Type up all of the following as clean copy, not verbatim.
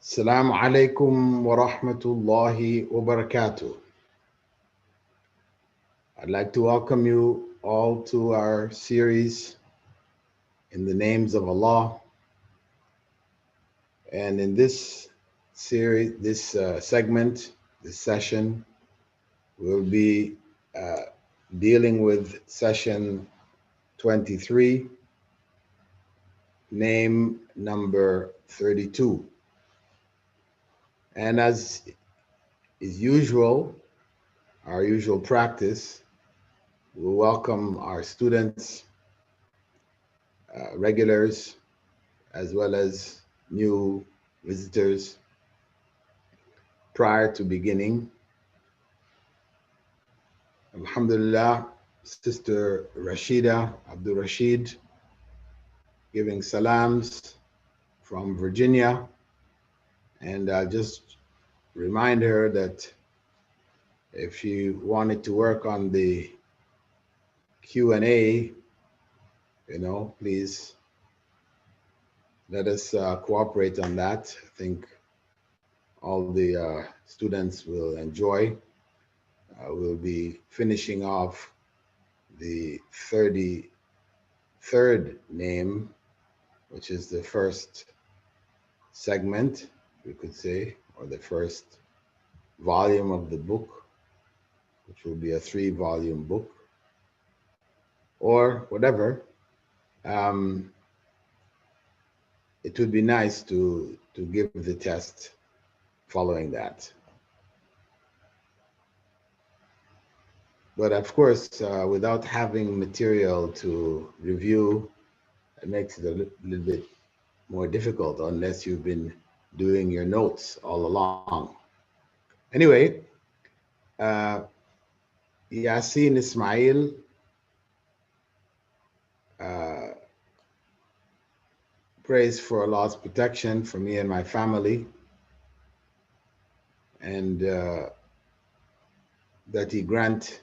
Assalamu alaikum wa rahmatullahi wa barakatuh. I'd like to welcome you all to our series in the names of Allah. And in this series, this segment, this session, we'll be dealing with session 23, name number 32. And as is usual, our usual practice, we welcome our students, regulars, as well as new visitors. Prior to beginning, Alhamdulillah, Sister Rashida Abdul Rashid giving salams from Virginia. And I'll just remind her that if she wanted to work on the Q&A, please let us cooperate on that. I think all the students will enjoy. We'll be finishing off the 33rd name, which is the first segment, we could say, or the first volume of the book, which will be a 3-volume book, or whatever. It would be nice to give the test following that. But of course, without having material to review, it makes it a little bit more difficult unless you've been doing your notes all along. Anyway, Yasin Ismail prays for Allah's protection for me and my family, and that He grant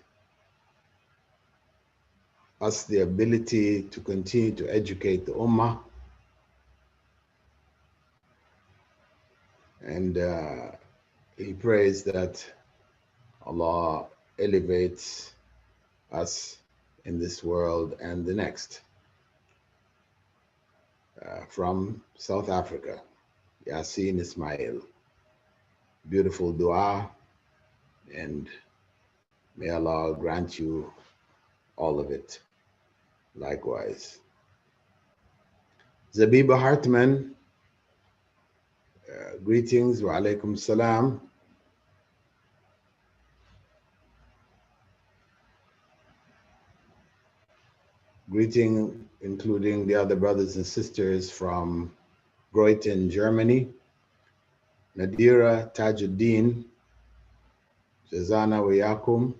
us the ability to continue to educate the Ummah, and he prays that Allah elevates us in this world and the next. From South Africa, Yasin Ismail. Beautiful dua, and may Allah grant you all of it. Likewise. Zabiba Hartman, greetings, wa alaikum salam. Greeting, including the other brothers and sisters from Groningen, Germany. Nadira Tajuddin, Jazana wa yakum.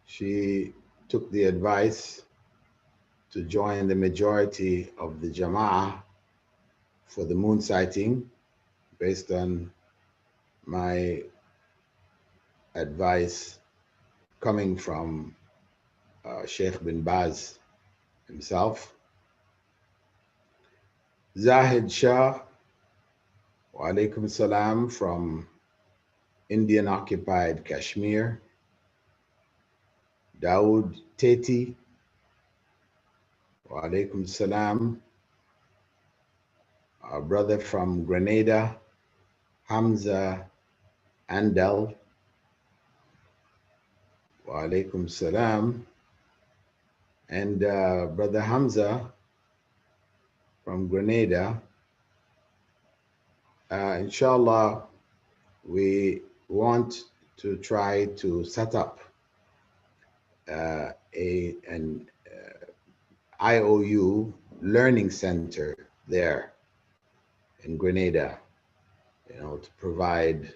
She took the advice to join the majority of the Jama'ah for the moon sighting based on my advice coming from Sheikh bin Baz himself. Zahid Shah, wa alaikum salam, from Indian occupied Kashmir. Dawood Teti, wa alaikum salam. Our brother from Grenada, Hamza Andel, wa alaikum salam. And Brother Hamza from Grenada, inshallah, we want to try to set up an IOU learning center there in Grenada, to provide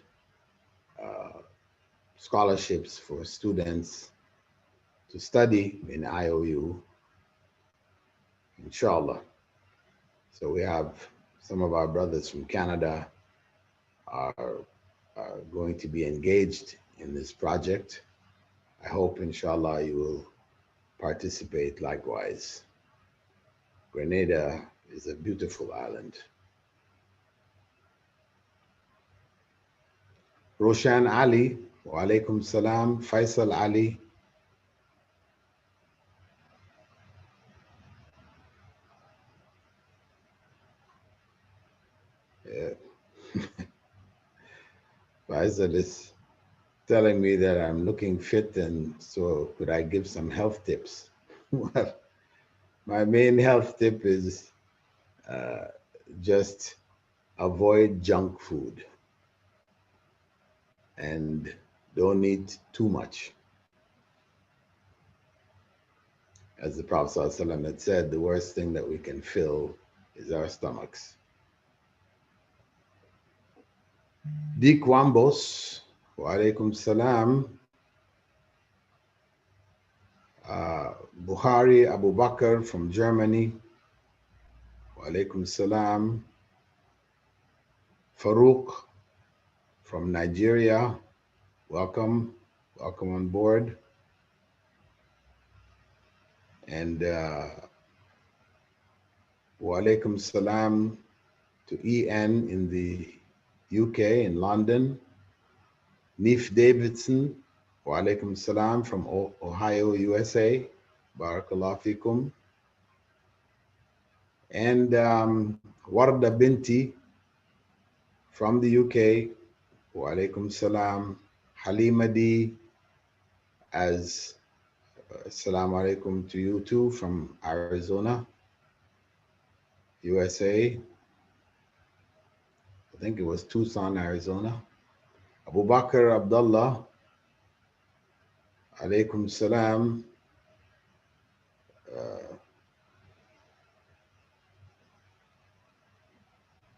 scholarships for students to study in IOU, inshallah. So we have some of our brothers from Canada are going to be engaged in this project. I hope, inshallah, you will participate likewise. Grenada is a beautiful island. Roshan Ali, wa alaikum salam. Faisal Ali. Yeah. Faisal is telling me that I'm looking fit, and so could I give some health tips? Well, my main health tip is uh, just avoid junk food and don't eat too much. As the Prophet ﷺ had said, the worst thing that we can fill is our stomachs. Dick Wambos, wa alaikum salam. Buhari Abu Bakr from Germany, wa alaikum salam. Farouk from Nigeria, welcome, welcome on board. And wa alaikum salam to EN in the UK, in London. Neef Davidson, wa alaikum salam from Ohio, USA. Barakallah fikum. And Warda Binti from the UK, wa alaikum salam. Halima D, as assalamu alaikum to you too, from Arizona, USA. I think it was Tucson, Arizona. Abu Bakr Abdullah, alaikum salam.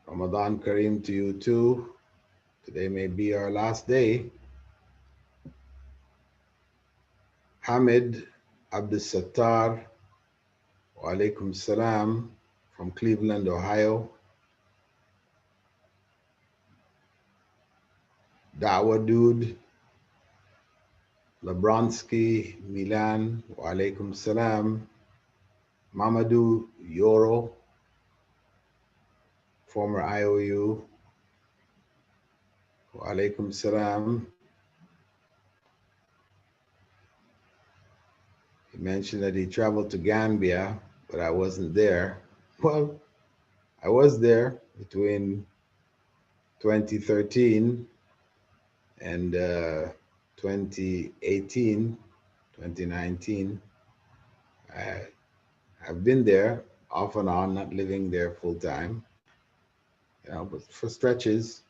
Ramadan Kareem to you too. Today may be our last day. Hamid Abdul Sattar, wa alaikum salam, from Cleveland, Ohio. Da'wa Dude, Lebronsky, Milan, wa alaikum salam. Mamadou Yoro, former IOU, wa alaikum salam. He mentioned that he traveled to Gambia, but I wasn't there. Well, I was there between 2013 and 2018, 2019. I've been there off and on, not living there full time, but for stretches.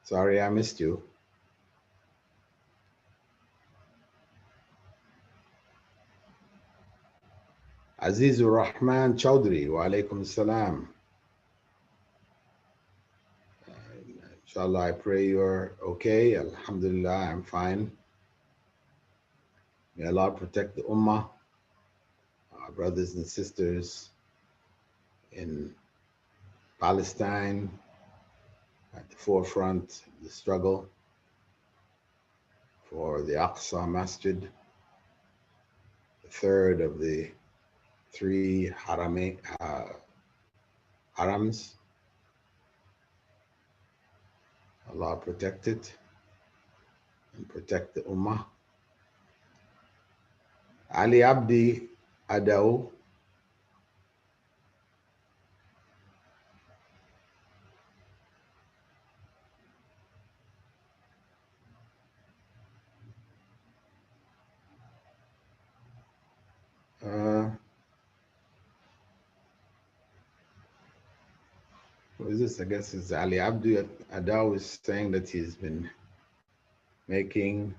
Sorry, I missed you. Azizur Rahman Chowdhury, wa alaikum salam. Inshallah, I pray you're okay. Alhamdulillah, I'm fine. May Allah protect the Ummah, our brothers and sisters in Palestine, at the forefront of the struggle for the Aqsa Masjid, the third of the three harams. Allah protect it and protect the Ummah. Ali Abdi Adao, what is this? I guess it's Ali Abdi Adao is saying that he's been making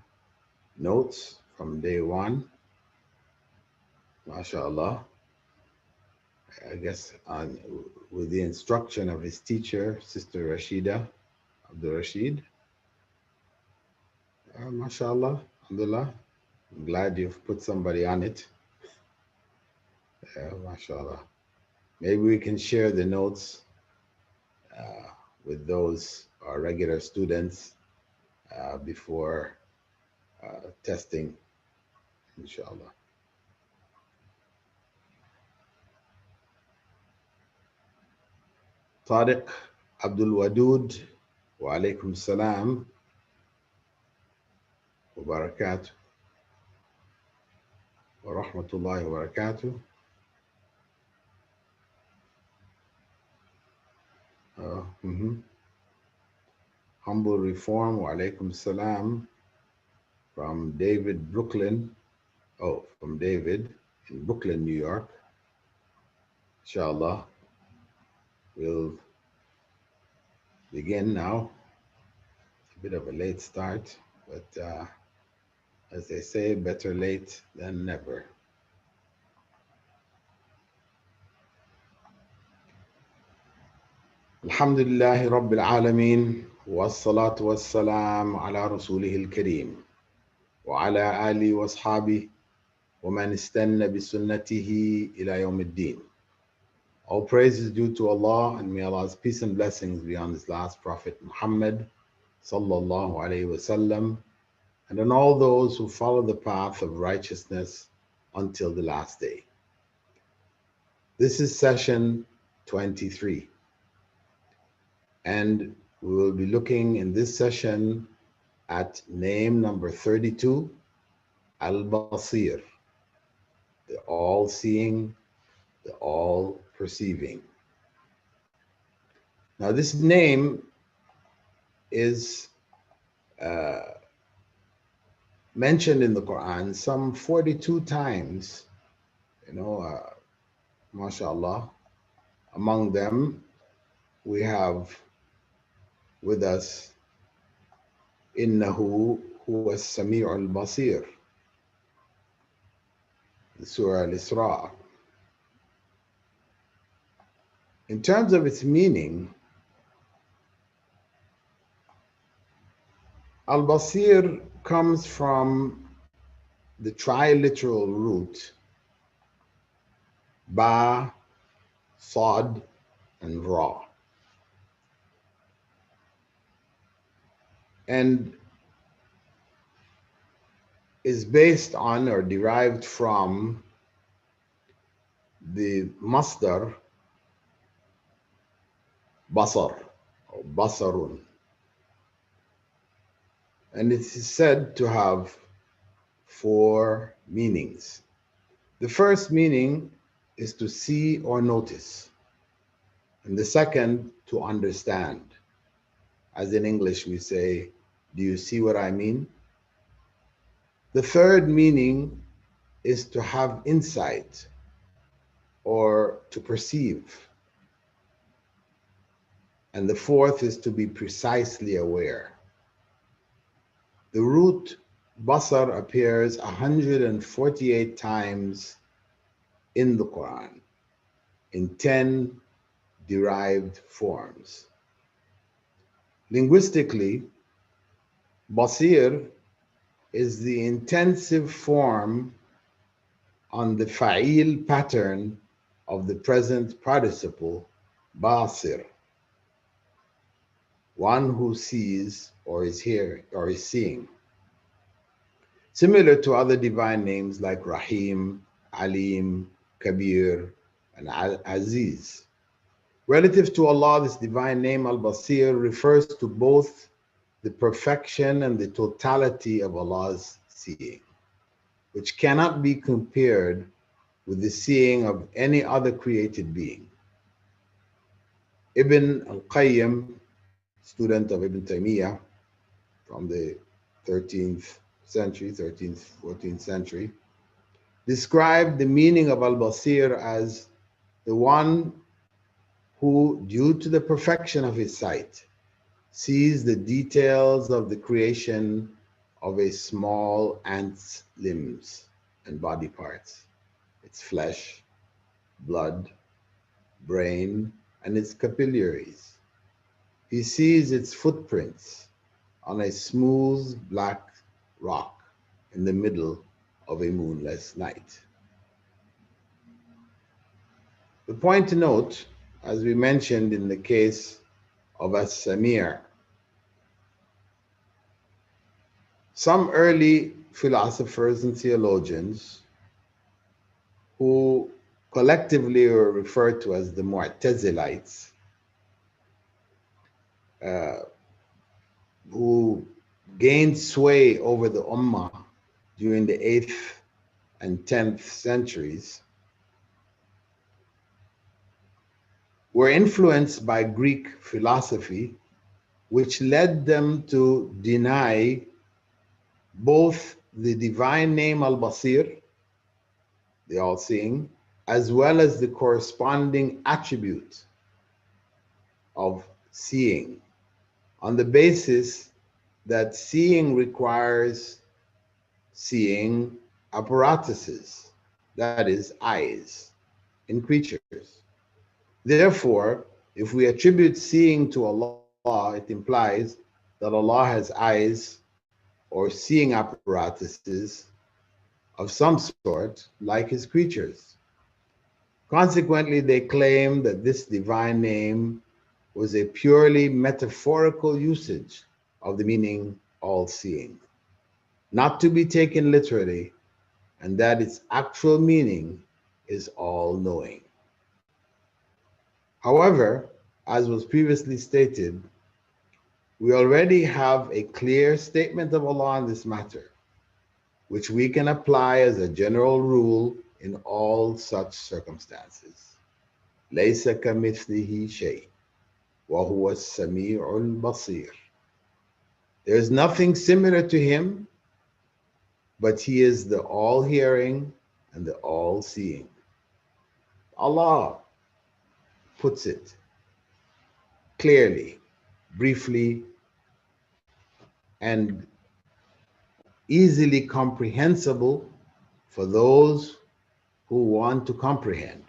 notes from day one. MashaAllah. I guess with the instruction of his teacher, Sister Rashida Abdul Rashid. MashaAllah, alhamdulillah. I'm glad you've put somebody on it. MashaAllah. Maybe we can share the notes with those our regular students before testing, inshallah. Tariq Abdul Wadud, wa alaikum salam. وبركاته ورحمة الله وبركاته. Humble Reform, wa alaikum salam, from David Brooklyn. Oh, from David in Brooklyn, New York. Inshallah, we'll begin now. It's a bit of a late start, but as they say, better late than never. Alhamdulillahi Rabbil Alameen, wassalatu wassalam ala rasulihil kareem, wa ala alihi wa ashabihi, wa man istanna bi sunnatihi ila yawmiddin. All praise is due to Allah, and may Allah's peace and blessings be on His last Prophet Muhammad sallallahu alayhi wasallam, and on all those who follow the path of righteousness until the last day. This is session 23, and we will be looking in this session at name number 32, Al-Basir, the all-seeing, the all-perceiving. Now this name is mentioned in the Quran some 42 times, mashallah. Among them, we have with us, Innahu huwa as-sami'ul basir, the Surah Al-Isra. In terms of its meaning, Al-Basir comes from the triliteral root Ba, Sad, and Ra. And is based on or derived from the masdar Basar or Basarun. And it is said to have 4 meanings. The first meaning is to see or notice, and the second, to understand. As in English, we say, do you see what I mean? The third meaning is to have insight or to perceive. And the fourth is to be precisely aware. The root Basar appears 148 times in the Quran in 10 derived forms. Linguistically, Basir is the intensive form on the fa'il pattern of the present participle Basir, one who sees or is hearing or is seeing. Similar to other divine names like Rahim, Alim, Kabir, and Aziz. Relative to Allah, this divine name Al-Basir refers to both the perfection and the totality of Allah's seeing, which cannot be compared with the seeing of any other created being. Ibn al-Qayyim, student of Ibn Taymiyyah from the 13th century, 13th, 14th century, described the meaning of Al-Basir as the one who, due to the perfection of his sight, sees the details of the creation of a small ant's limbs and body parts, its flesh, blood, brain, and its capillaries. He sees its footprints on a smooth black rock in the middle of a moonless night. The point to note, as we mentioned in the case of As-Samir, some early philosophers and theologians who collectively were referred to as the Mu'tazilites, who gained sway over the Ummah during the 8th and 10th centuries were influenced by Greek philosophy, which led them to deny both the divine name Al-Basir, the all-seeing, as well as the corresponding attribute of seeing, on the basis that seeing requires seeing apparatuses, that is, eyes, in creatures. Therefore, if we attribute seeing to Allah, it implies that Allah has eyes or seeing apparatuses of some sort, like His creatures. Consequently, they claim that this divine name was a purely metaphorical usage of the meaning all-seeing, not to be taken literally, and that its actual meaning is all-knowing. However, as was previously stated, we already have a clear statement of Allah on this matter, which we can apply as a general rule in all such circumstances. لَيْسَ كَمِثْلِهِ شَيْءٌ وَهُوَ السَّمِيعُ الْبَصِيرُ. There is nothing similar to Him, but He is the all-hearing and the all-seeing. Allah puts it clearly, briefly, and easily comprehensible for those who want to comprehend,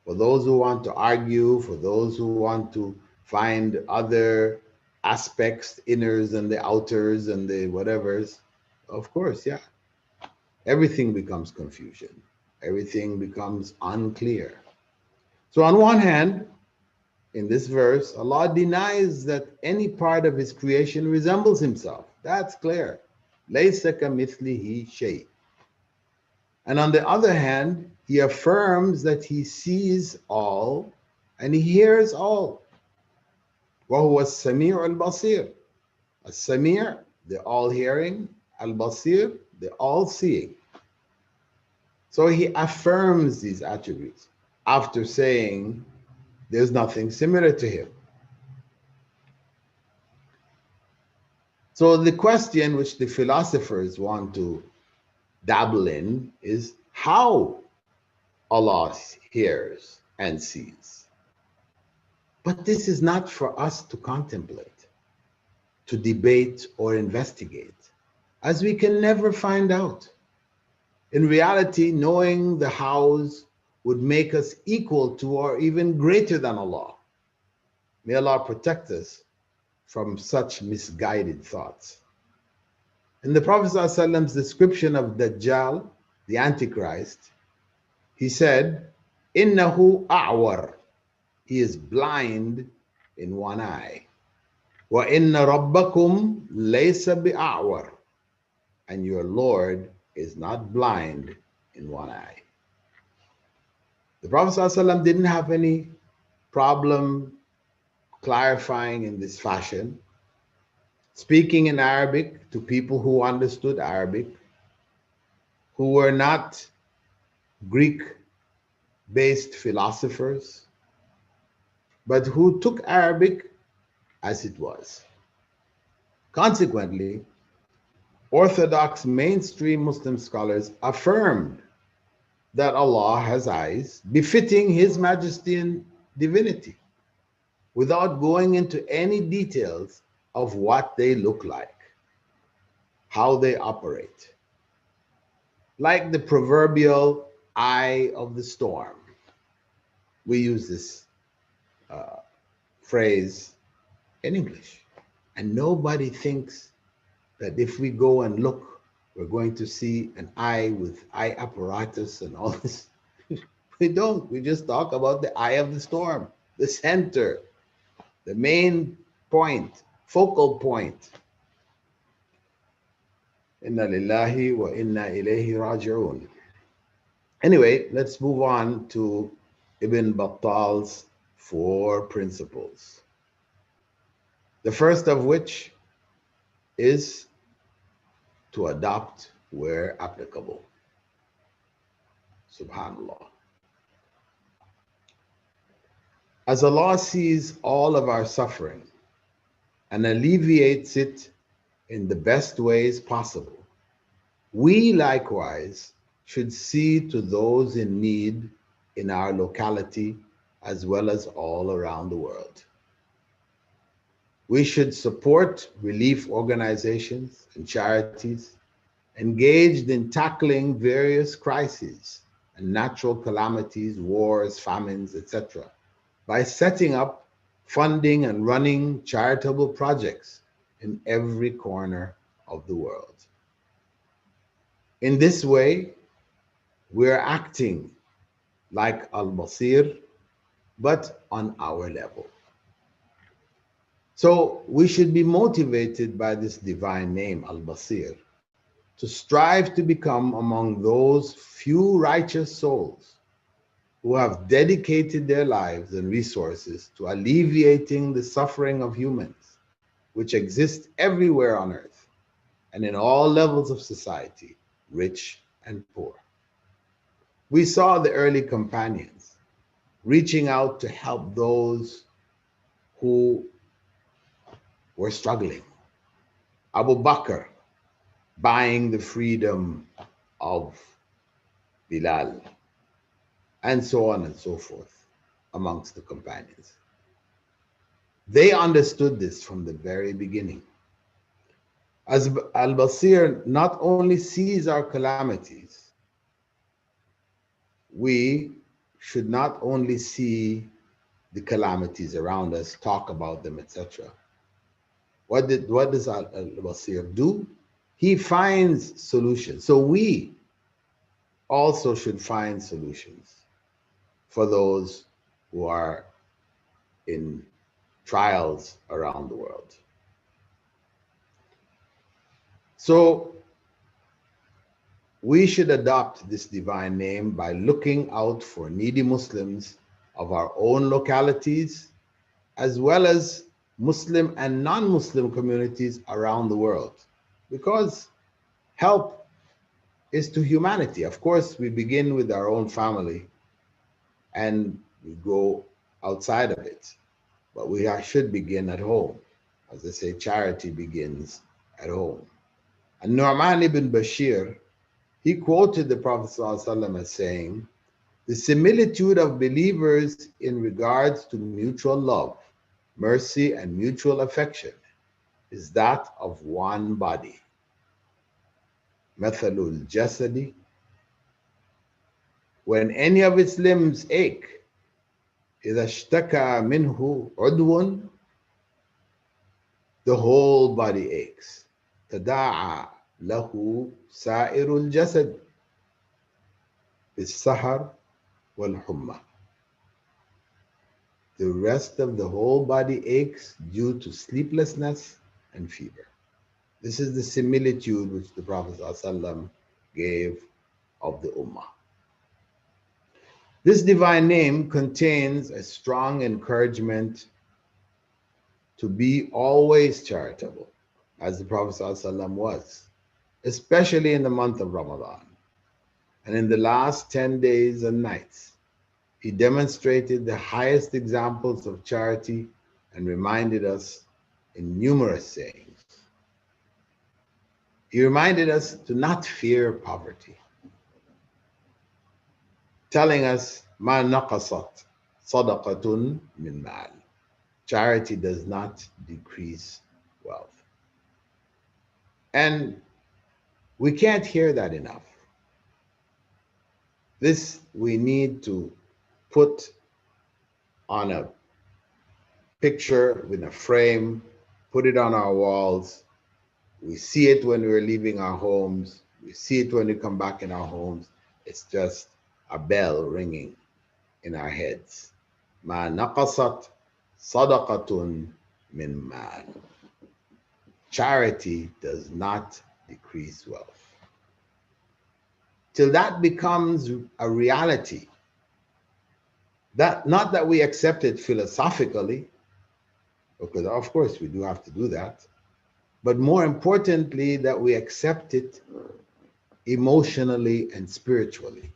for those who want to argue, for those who want to find other aspects, inners and the outers and the whatevers. Of course, yeah. Everything becomes confusion. Everything becomes unclear. So on one hand, in this verse, Allah denies that any part of His creation resembles Himself. That's clear. لَيْسَ كَمِثْلِهِ شَيْءٌ. And on the other hand, He affirms that He sees all and He hears all. وَهُوَ السَّمِيعُ الْبَصِيرُ. As-Sami', the all-hearing, Al-Basir, the all-seeing. So He affirms these attributes after saying there's nothing similar to Him. So the question which the philosophers want to dabble in is how Allah hears and sees. But this is not for us to contemplate, to debate or investigate, as we can never find out. In reality, knowing the hows would make us equal to or even greater than Allah. May Allah protect us from such misguided thoughts. In the Prophet ﷺ's description of Dajjal, the Antichrist, he said, "Innahu a'war." He is blind in one eye. Wa inna rabbakum laysa bi'a'war. And your Lord is not blind in one eye. The Prophet ﷺ didn't have any problem clarifying in this fashion, speaking in Arabic to people who understood Arabic, who were not Greek-based philosophers, but who took Arabic as it was. Consequently, Orthodox mainstream Muslim scholars affirmed that Allah has eyes befitting His majesty and divinity, without going into any details of what they look like, how they operate. Like the proverbial eye of the storm. We use this phrase in English, and nobody thinks that if we go and look, we're going to see an eye with eye apparatus and all this. We don't. We just talk about the eye of the storm, the center, the main point, focal point. Inna lillahi wa inna ilayhi raji'un. Anyway, let's move on to Ibn Battal's 4 principles. The first of which is to adopt where applicable. Subhanallah. As Allah sees all of our suffering and alleviates it in the best ways possible, we likewise should see to those in need in our locality as well as all around the world. We should support relief organizations and charities engaged in tackling various crises and natural calamities, wars, famines, etc., by setting up, funding, and running charitable projects in every corner of the world. In this way, we're acting like Al-Basir, but on our level. So we should be motivated by this divine name, Al-Basir, to strive to become among those few righteous souls who have dedicated their lives and resources to alleviating the suffering of humans, which exist everywhere on earth and in all levels of society, rich and poor. We saw the early companions reaching out to help those who were struggling. Abu Bakr buying the freedom of Bilal, and so on and so forth amongst the companions. They understood this from the very beginning. As Al-Basir not only sees our calamities, we should not only see the calamities around us, talk about them, etc. What does Al-Basir do? He finds solutions. So we also should find solutions for those who are in trials around the world. So we should adopt this divine name by looking out for needy Muslims of our own localities, as well as Muslim and non-Muslim communities around the world, because help is to humanity. Of course, we begin with our own family and we go outside of it, but we should begin at home. As they say, charity begins at home. And Nu'man ibn Bashir, he quoted the Prophet ﷺ as saying, "The similitude of believers in regards to mutual love, mercy, and mutual affection is that of one body. Mathalul jasadi, when any of its limbs ache, إذا اشتكى منه عضو, the whole body aches. تداعى له سائر الجسد بالسهر والحمى. The rest of the whole body aches due to sleeplessness and fever." This is the similitude which the Prophet ﷺ gave of the Ummah. This divine name contains a strong encouragement to be always charitable, as the Prophet ﷺ was, especially in the month of Ramadan. And in the last 10 days and nights, he demonstrated the highest examples of charity and reminded us in numerous sayings. He reminded us to not fear poverty, telling us, "Ma naqasat sadaqatun min mal." Charity does not decrease wealth. And we can't hear that enough. This we need to put on a picture with a frame, put it on our walls. We see it when we're leaving our homes. We see it when we come back in our homes. It's just a bell ringing in our heads. Ma naqasat sadaqatun min mal. Charity does not decrease wealth. Till that becomes a reality. That not that we accept it philosophically, because of course we do have to do that, but more importantly, that we accept it emotionally and spiritually.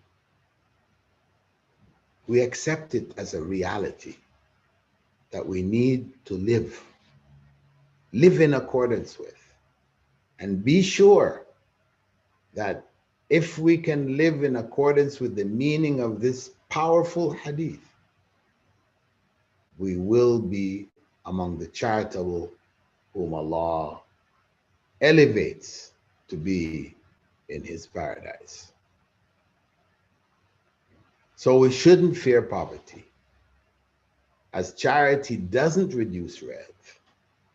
We accept it as a reality that we need to live in accordance with, and be sure that if we can live in accordance with the meaning of this powerful hadith, we will be among the charitable whom Allah elevates to be in his paradise. So we shouldn't fear poverty, as charity doesn't reduce wealth.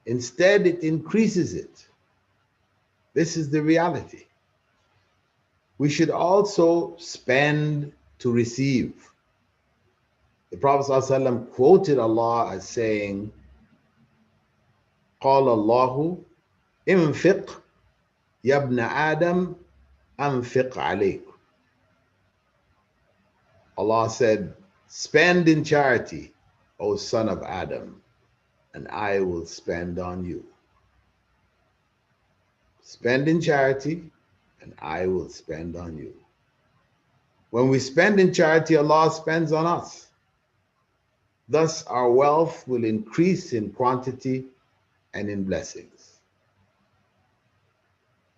Instead, it increases it. This is the reality. We should also spend to receive. The Prophet ﷺ quoted Allah as saying, قال الله انفق يا ابن آدم أنفق عليك. Allah said, spend in charity, O son of Adam, and I will spend on you. Spend in charity, and I will spend on you. When we spend in charity, Allah spends on us. Thus, our wealth will increase in quantity and in blessings.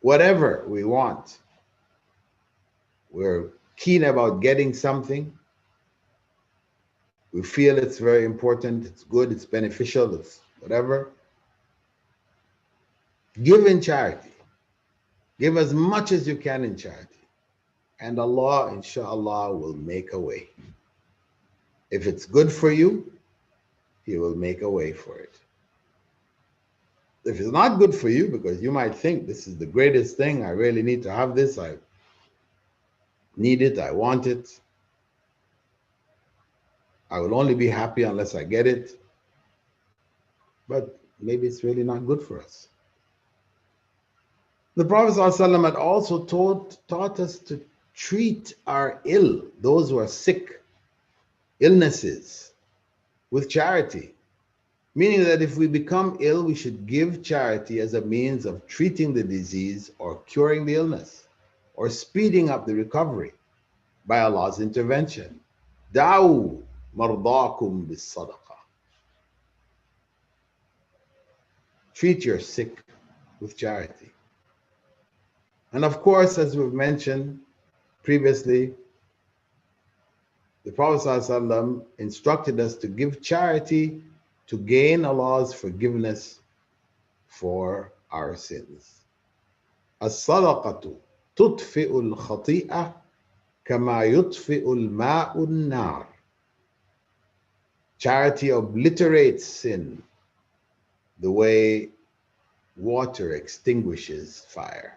Whatever we want, we're keen about getting something, we feel it's very important, it's good, it's beneficial, it's whatever, give in charity. Give as much as you can in charity. And Allah, inshallah, will make a way. If it's good for you, He will make a way for it. If it's not good for you, because you might think this is the greatest thing, I really need to have this, I need it, I want it, I will only be happy unless I get it, but maybe it's really not good for us. The Prophet ﷺ had also taught us to treat our ill, those who are sick, illnesses, with charity. Meaning that if we become ill, we should give charity as a means of treating the disease or curing the illness or speeding up the recovery by Allah's intervention. Da'u mardakum bis sadaqah. Treat your sick with charity. And of course, as we've mentioned previously, the Prophet ﷺ instructed us to give charity to gain Allah's forgiveness for our sins. As-sadaqatu tudfi'u al-khati'ah kama yutfi'u al-ma'u an-nar. Charity obliterates sin the way water extinguishes fire.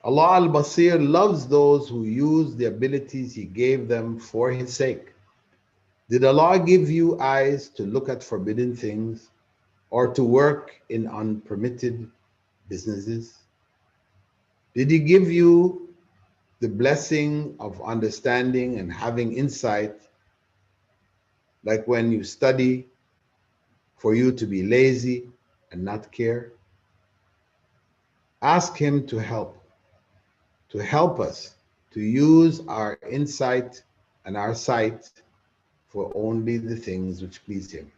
Allah al-Basir loves those who use the abilities He gave them for His sake. Did Allah give you eyes to look at forbidden things or to work in unpermitted businesses? Did He give you the blessing of understanding and having insight, like when you study, for you to be lazy and not care? Ask Him to help us to use our insight and our sight for only the things which please Him.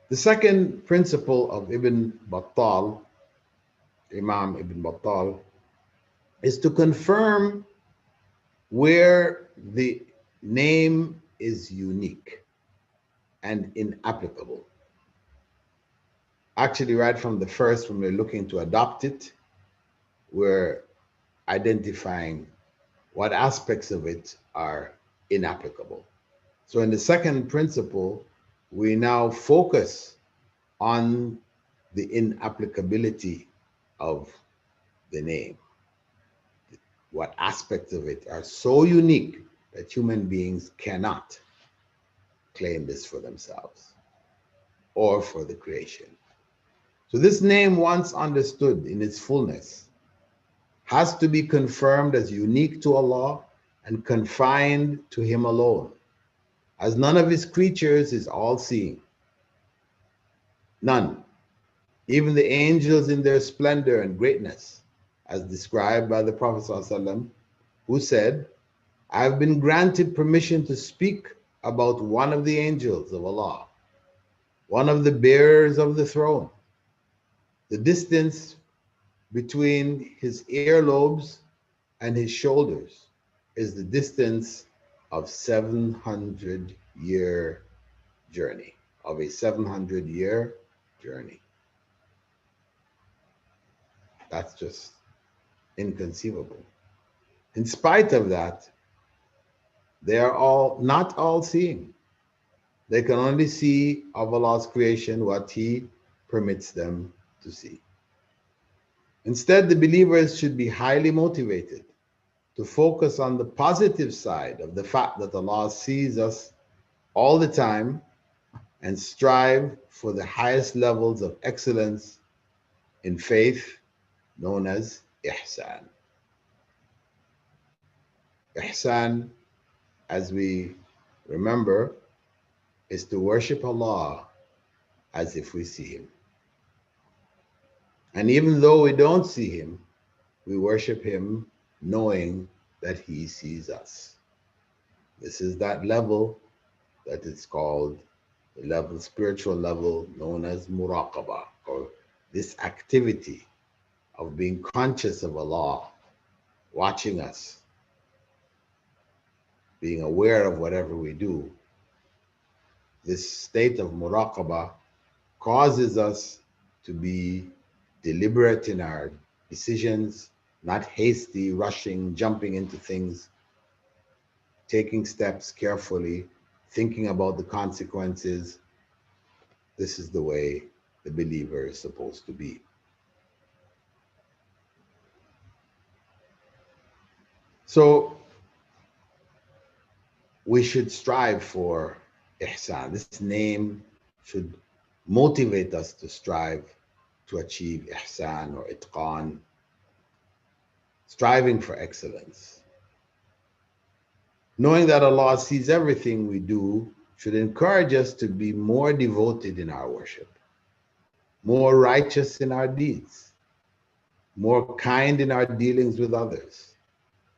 The second principle of Ibn Battal, Imam Ibn Battal, is to confirm where the name is unique and inapplicable. Actually, right from the first, when we're looking to adopt it, we're identifying what aspects of it are inapplicable. So in the second principle, we now focus on the inapplicability of the name. What aspects of it are so unique that human beings cannot claim this for themselves or for the creation. So this name, once understood in its fullness, has to be confirmed as unique to Allah and confined to Him alone, as none of His creatures is all-seeing. None. Even the angels in their splendor and greatness, as described by the Prophet ﷺ, who said, I have been granted permission to speak about one of the angels of Allah, one of the bearers of the throne. The distance between his earlobes and his shoulders is the distance of 700-year journey, of a 700-year journey. That's just inconceivable. In spite of that, they are all not all seeing. They can only see of Allah's creation what He permits them to see. Instead, the believers should be highly motivated to focus on the positive side of the fact that Allah sees us all the time and strive for the highest levels of excellence in faith, known as ihsan. Ihsan, as we remember, is to worship Allah as if we see Him. And even though we don't see Him, we worship Him knowing that He sees us. This is that level that is called the level, spiritual level known as muraqabah, or this activity of being conscious of Allah, watching us, being aware of whatever we do. This state of muraqabah causes us to be deliberate in our decisions, not hasty, rushing, jumping into things, taking steps carefully, thinking about the consequences. This is the way the believer is supposed to be. So we should strive for ihsan. This name should motivate us to strive to achieve ihsan or itqan, striving for excellence. Knowing that Allah sees everything we do should encourage us to be more devoted in our worship, more righteous in our deeds, more kind in our dealings with others.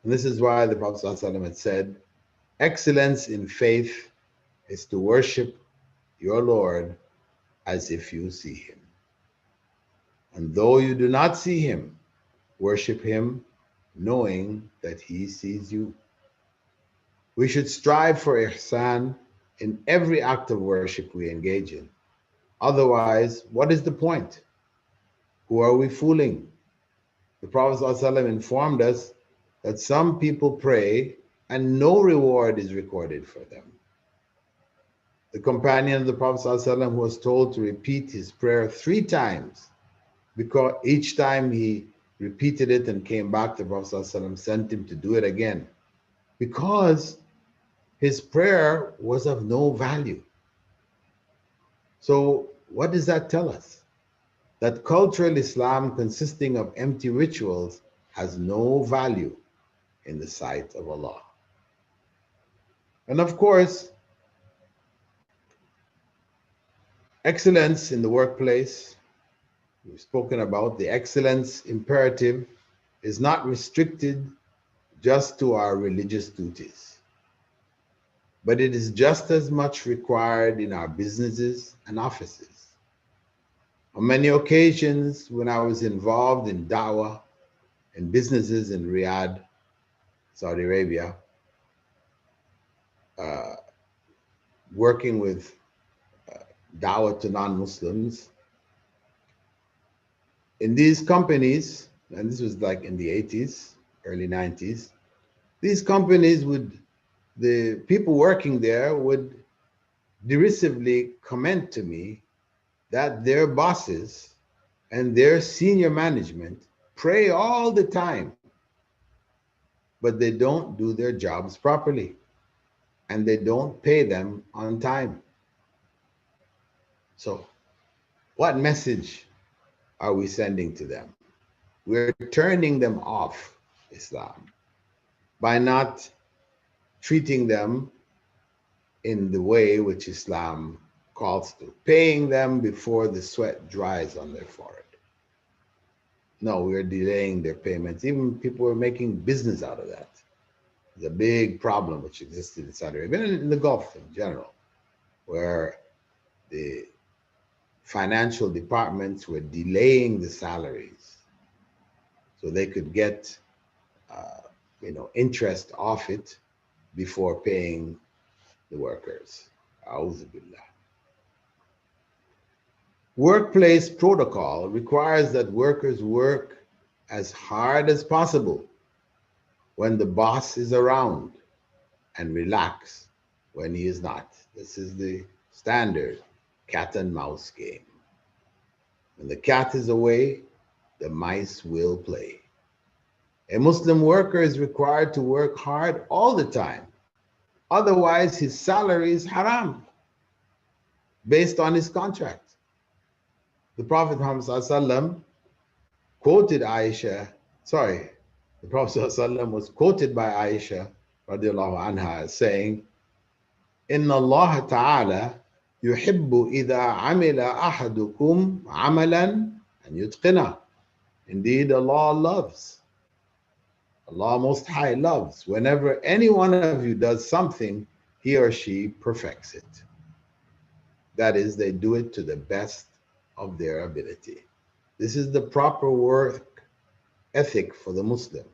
And this is why the Prophet ﷺ had said, excellence in faith is to worship your Lord as if you see Him. And though you do not see Him, worship Him knowing that He sees you. We should strive for ihsan in every act of worship we engage in. Otherwise, what is the point? Who are we fooling? The Prophet ﷺ informed us that some people pray and no reward is recorded for them. The companion of the Prophet ﷺ was told to repeat his prayer 3 times, because each time he repeated it and came back, the Prophet ﷺ sent him to do it again, because his prayer was of no value. So what does that tell us? That cultural Islam consisting of empty rituals has no value in the sight of Allah. And of course, excellence in the workplace, we've spoken about the excellence imperative, is not restricted just to our religious duties, but it is just as much required in our businesses and offices. On many occasions, when I was involved in da'wah in businesses in Riyadh, Saudi Arabia, working with da'wah to non-Muslims, in these companies, and this was like in the 80s, early 90s, these companies the people working there would derisively comment to me that their bosses and their senior management pray all the time, but they don't do their jobs properly and they don't pay them on time. So what message are we sending to them? We're turning them off Islam by not treating them in the way which Islam calls to, paying them before the sweat dries on their forehead. No, we're delaying their payments. Even people are making business out of that. It's a big problem which existed in Saudi Arabia and in the Gulf in general, where the financial departments were delaying the salaries so they could get interest off it before paying the workers. A'udhu billah. Workplace protocol requires that workers work as hard as possible when the boss is around and relax when he is not. This is the standard cat and mouse game. When the cat is away, the mice will play. A Muslim worker is required to work hard all the time. Otherwise, his salary is haram based on his contract. The Prophet Muhammad ﷺ quoted Aisha, the Prophet ﷺ was quoted by Aisha radiallahu anha as saying, Inna Allah ta'ala yuhibbu idha amila ahadukum amalan and yutqina. Indeed, Allah loves. Allah Most High loves. Whenever any one of you does something, he or she perfects it. That is, they do it to the best of their ability. This is the proper work ethic for the Muslim,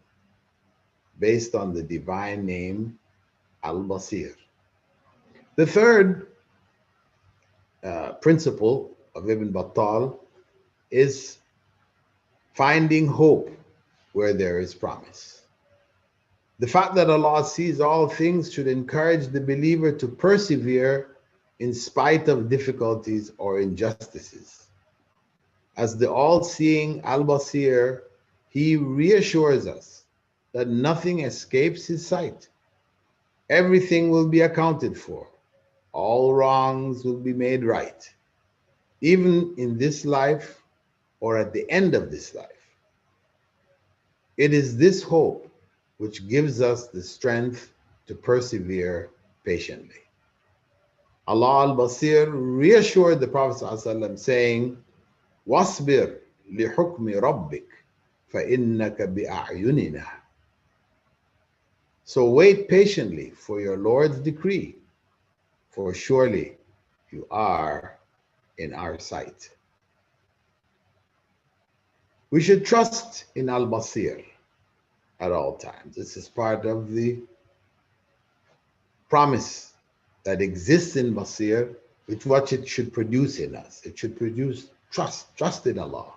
based on the divine name Al-Basir. The third principle of Ibn Battal is finding hope where there is promise. The fact that Allah sees all things should encourage the believer to persevere in spite of difficulties or injustices. As the all-seeing Al-Basir, he reassures us that nothing escapes his sight. Everything will be accounted for. All wrongs will be made right, even in this life or at the end of this life. It is this hope which gives us the strength to persevere patiently. Allah al-Basir reassured the Prophet ﷺ saying, وَاصْبِرْ لِحُكْمِ رَبِّكَ فَإِنَّكَ بِأَعْيُنِنَا. So wait patiently for your Lord's decree, for surely you are in our sight. We should trust in Al-Basir at all times. This is part of the promise that exists in Basir, which what it should produce in us. It should produce trust in Allah.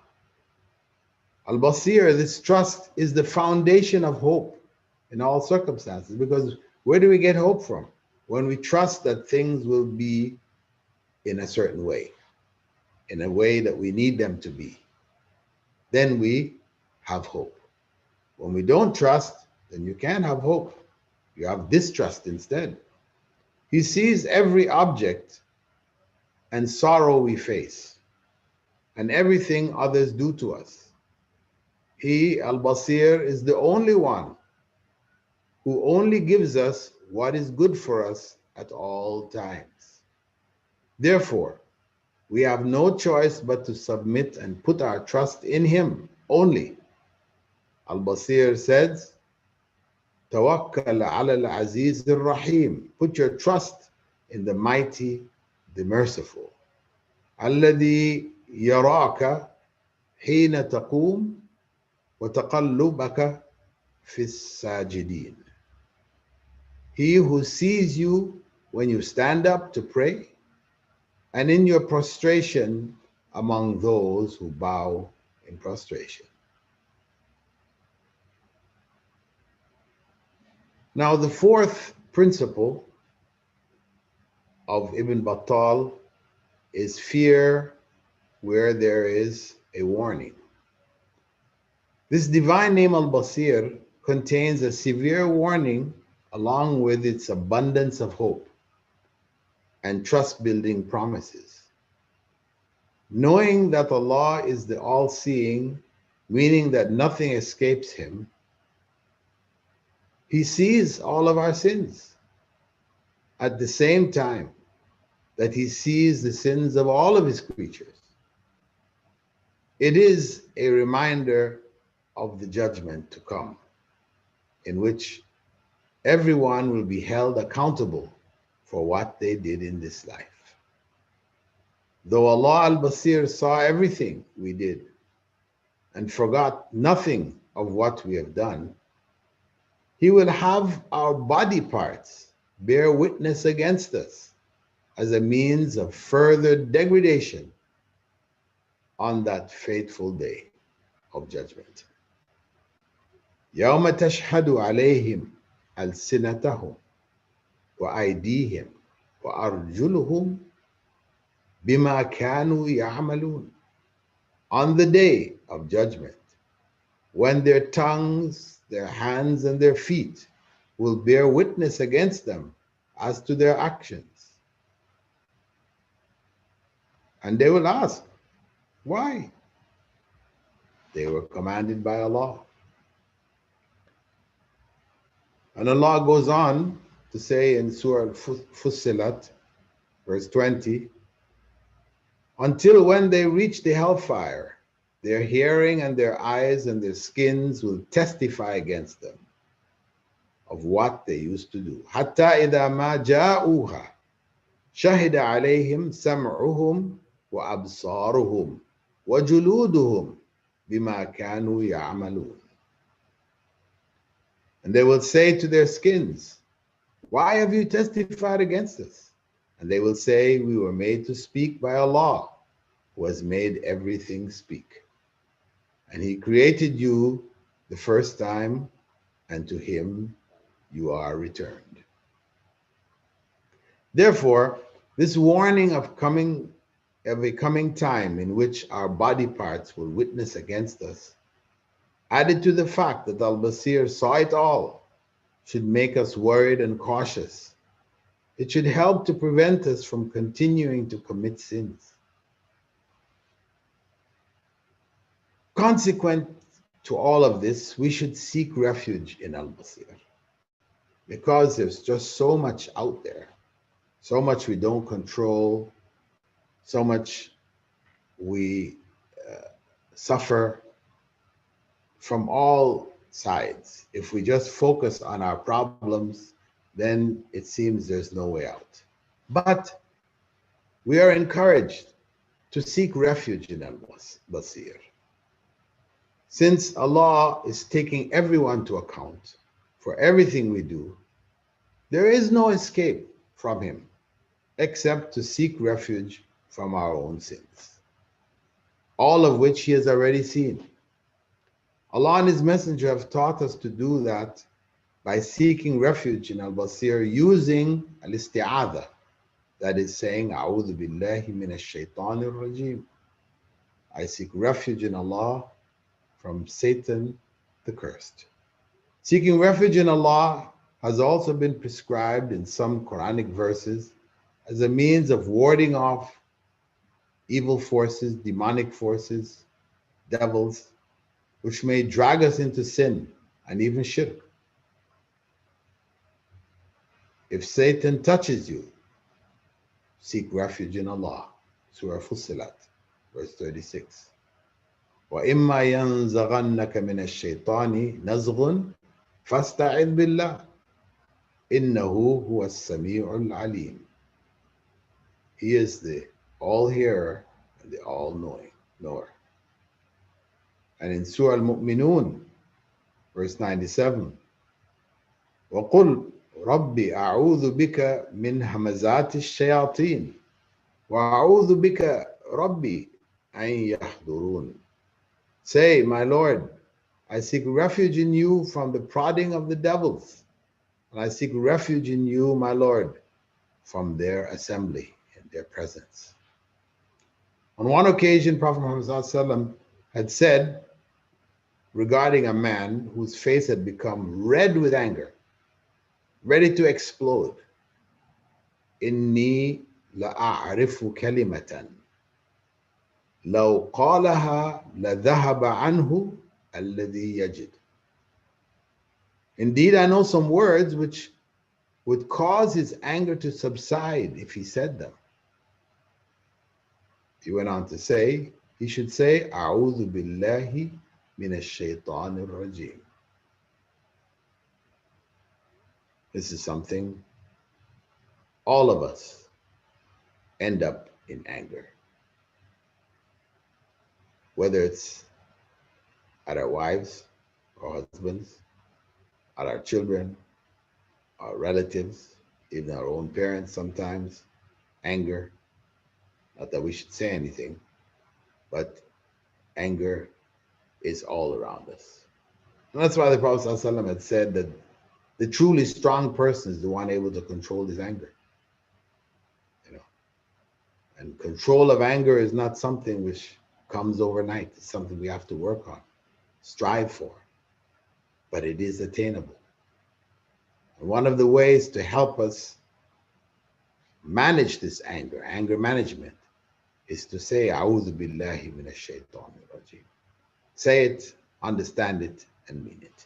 Al-Basir, this trust, is the foundation of hope in all circumstances, because where do we get hope from? When we trust that things will be in a certain way, in a way that we need them to be, then we have hope. When we don't trust, then you can't have hope. You have distrust instead. He sees every object and sorrow we face, and everything others do to us. He, Al-Basir, is the only one who only gives us what is good for us at all times. Therefore, we have no choice but to submit and put our trust in him only. Al-Basir says, Tawakkal ala al-Aziz al-Rahim. Put your trust in the mighty, the merciful. Alladhi yaraka hina taqum wa taqallubaka fi sajidin. He who sees you when you stand up to pray and in your prostration among those who bow in prostration. Now, the fourth principle of Ibn Battal is fear where there is a warning. This divine name Al-Basir contains a severe warning along with its abundance of hope and trust-building promises. Knowing that Allah is the all-seeing, meaning that nothing escapes him, he sees all of our sins. At the same time, that he sees the sins of all of his creatures. It is a reminder of the judgment to come, in which everyone will be held accountable for what they did in this life. Though Allah al-Basir saw everything we did and forgot nothing of what we have done, He will have our body parts bear witness against us as a means of further degradation on that fateful day of judgment. يوم تشهد عليهم ألسنتهم وأيديهم وأرجلهم بما كانوا يعملون. On the day of judgment, when their tongues, their hands, and their feet will bear witness against them as to their actions. And they will ask, why? They were commanded by Allah. And Allah goes on to say in Surah Fussilat, verse 20, until when they reach the hellfire, their hearing and their eyes and their skins will testify against them of what they used to do. حتى إذا ما جاءوها شهد عليهم سمعهم وأبصارهم وجلودهم بما كانوا يعملون. And they will say to their skins, why have you testified against us? And they will say, we were made to speak by Allah, who has made everything speak. And He created you the first time, and to Him you are returned. Therefore, this warning of a coming time in which our body parts will witness against us, added to the fact that Al-Basir saw it all, should make us worried and cautious. It should help to prevent us from continuing to commit sins. Consequent to all of this, we should seek refuge in Al-Basir, because there's just so much out there, so much we don't control, so much we suffer from all sides. If we just focus on our problems, then it seems there's no way out. But we are encouraged to seek refuge in Al-Basir. Since Allah is taking everyone to account for everything we do, there is no escape from Him except to seek refuge from our own sins, all of which He has already seen. Allah and His Messenger have taught us to do that by seeking refuge in Al-Basir using al-isti'adha, that is saying, A'udhu billahi minash shaitanir rajim. I seek refuge in Allah from Satan the cursed. Seeking refuge in Allah has also been prescribed in some Quranic verses as a means of warding off evil forces, demonic forces, devils, which may drag us into sin and even shirk. If Satan touches you, seek refuge in Allah. Surah Fussilat, verse 36. وَإِمَّا يَنزَغَنَّكَ مِنَ الشَّيْطَانِ نَزْغٌ فَاسْتَعِذْ بِاللَّهِ إِنَّهُ هُوَ السَّمِيعُ الْعَلِيمُ. He is the all-hearer and the all-knowing knower. And in Surah Al-Mu'minun, verse 97, وَقُلْ رَبِّ أَعُوذُ بِكَ مِنْ هَمَزَاتِ الشَّيَاطِينِ وَأَعُوذُ بِكَ رَبِّ أَنْ يَحْضُرُونَ. Say, my Lord, I seek refuge in you from the prodding of the devils, and I seek refuge in you, my Lord, from their assembly and their presence. On one occasion, Prophet Muhammad ﷺ had said regarding a man whose face had become red with anger, ready to explode, إِنِّي لَأَعْرِفُ كَلِمَةً لو قالها لذهب عنه الذي يجد. Indeed, I know some words which would cause his anger to subside if he said them. He went on to say, he should say, A'udhu billahi minash shaitanir rajim. This is something all of us end up in anger. Whether it's at our wives or husbands, at our children, our relatives, even our own parents sometimes, anger. Not that we should say anything, but anger is all around us. And that's why the Prophet ﷺ had said that the truly strong person is the one able to control his anger. You know, and control of anger is not something which comes overnight. It's something we have to work on, strive for, but it is attainable. And one of the ways to help us manage this anger, anger management, is to say, A'udhu billahi minash shaitanir rajim. Say it, understand it, and mean it.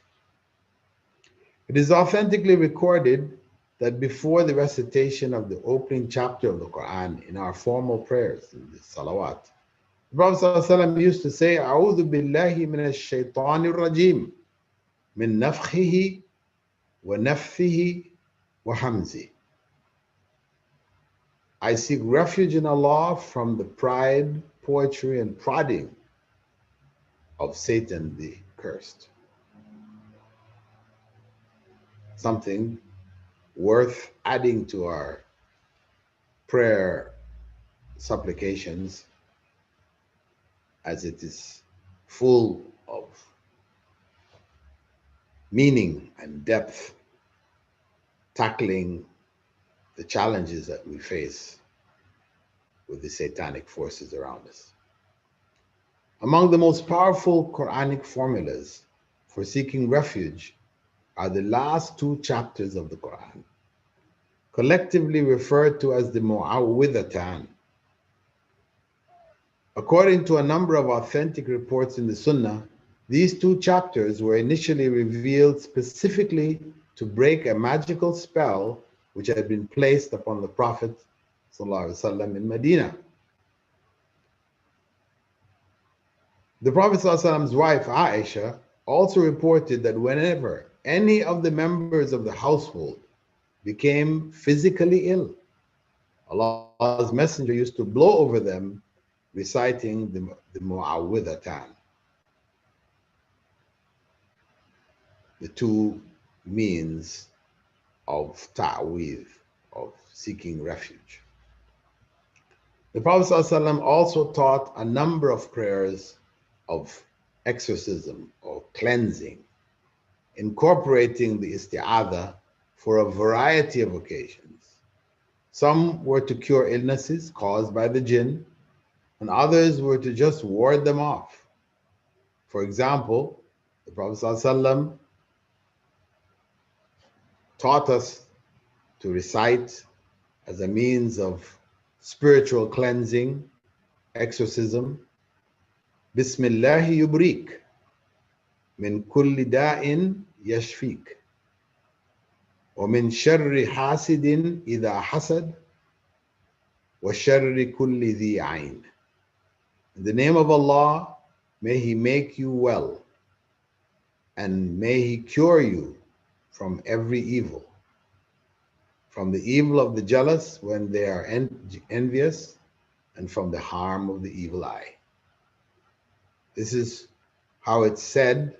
It is authentically recorded that before the recitation of the opening chapter of the Quran in our formal prayers, in the salawat, the Prophet ﷺ used to say, A'udhu billahi minash shaitanir rajim, min nafkhihi wa nafthihi wa hamzi. I seek refuge in Allah from the pride, poetry, and prodding of Satan the cursed. Something worth adding to our prayer supplications, as it is full of meaning and depth, tackling the challenges that we face with the satanic forces around us. Among the most powerful Quranic formulas for seeking refuge are the last two chapters of the Quran, collectively referred to as the Mu'awwidhatan. According to a number of authentic reports in the Sunnah, these two chapters were initially revealed specifically to break a magical spell which had been placed upon the Prophet ﷺ in Medina. The Prophet ﷺ's wife, Aisha, also reported that whenever any of the members of the household became physically ill, Allah's Messenger used to blow over them, reciting the Mu'awwidhatan, the two means of ta'weez, of seeking refuge. The Prophet ﷺ also taught a number of prayers of exorcism or cleansing, incorporating the isti'adha for a variety of occasions. Some were to cure illnesses caused by the jinn, and others were to just ward them off. For example, the Prophet ﷺ taught us to recite as a means of spiritual cleansing, exorcism, Bismillahi yubrik, min kulli da'in yashfik, wa min sharri hasidin idha hasad, wa sharri kulli dhi ayn. In the name of Allah, may He make you well, and may He cure you from every evil, from the evil of the jealous when they are envious, and from the harm of the evil eye. This is how it's said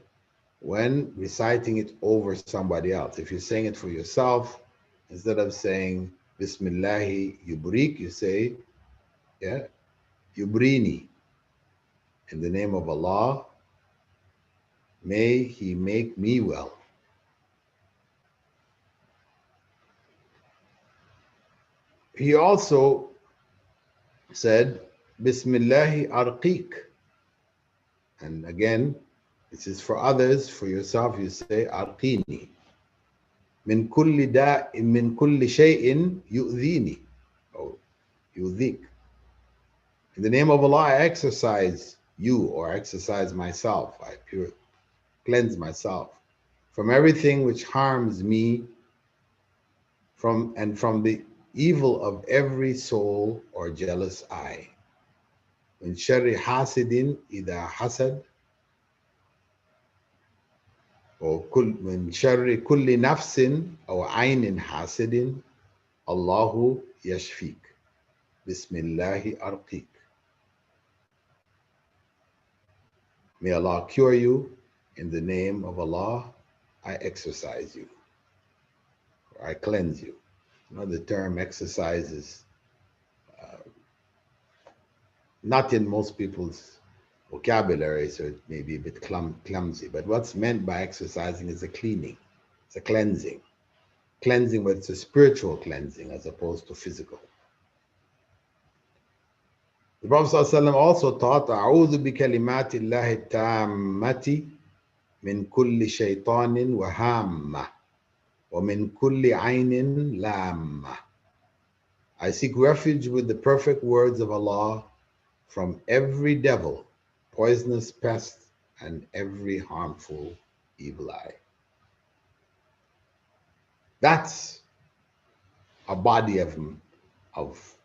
when reciting it over somebody else. If you're saying it for yourself, instead of saying Bismillahi yubrik, you say, yubrini. In the name of Allah, may He make me well. He also said, Bismillahi arqiq. And again, this is for others. For yourself, you say, arqini. Min kulli shay'in yu'dhini. Oh, yu'dhik. In the name of Allah, I exercise you, or exercise myself. I cleanse myself from everything which harms me, from the evil of every soul or jealous eye. من شر حاسد إذا حسد من شر كل نفس أو عين حاسد الله يشفيك بسم الله أرقيك. May Allah cure you. In the name of Allah, I exorcise you. Or I cleanse you. You know, the term exercise is not in most people's vocabulary, so it may be a bit clumsy. But what's meant by exercising is a cleaning. It's a cleansing. Cleansing, but it's a spiritual cleansing as opposed to physical. The Prophet ﷺ also taught, أعوذ بكلمات الله التامة من كل شيطان وهامة ومن كل عين لامة. I seek refuge with the perfect words of Allah from every devil, poisonous pest, and every harmful evil eye. That's a body of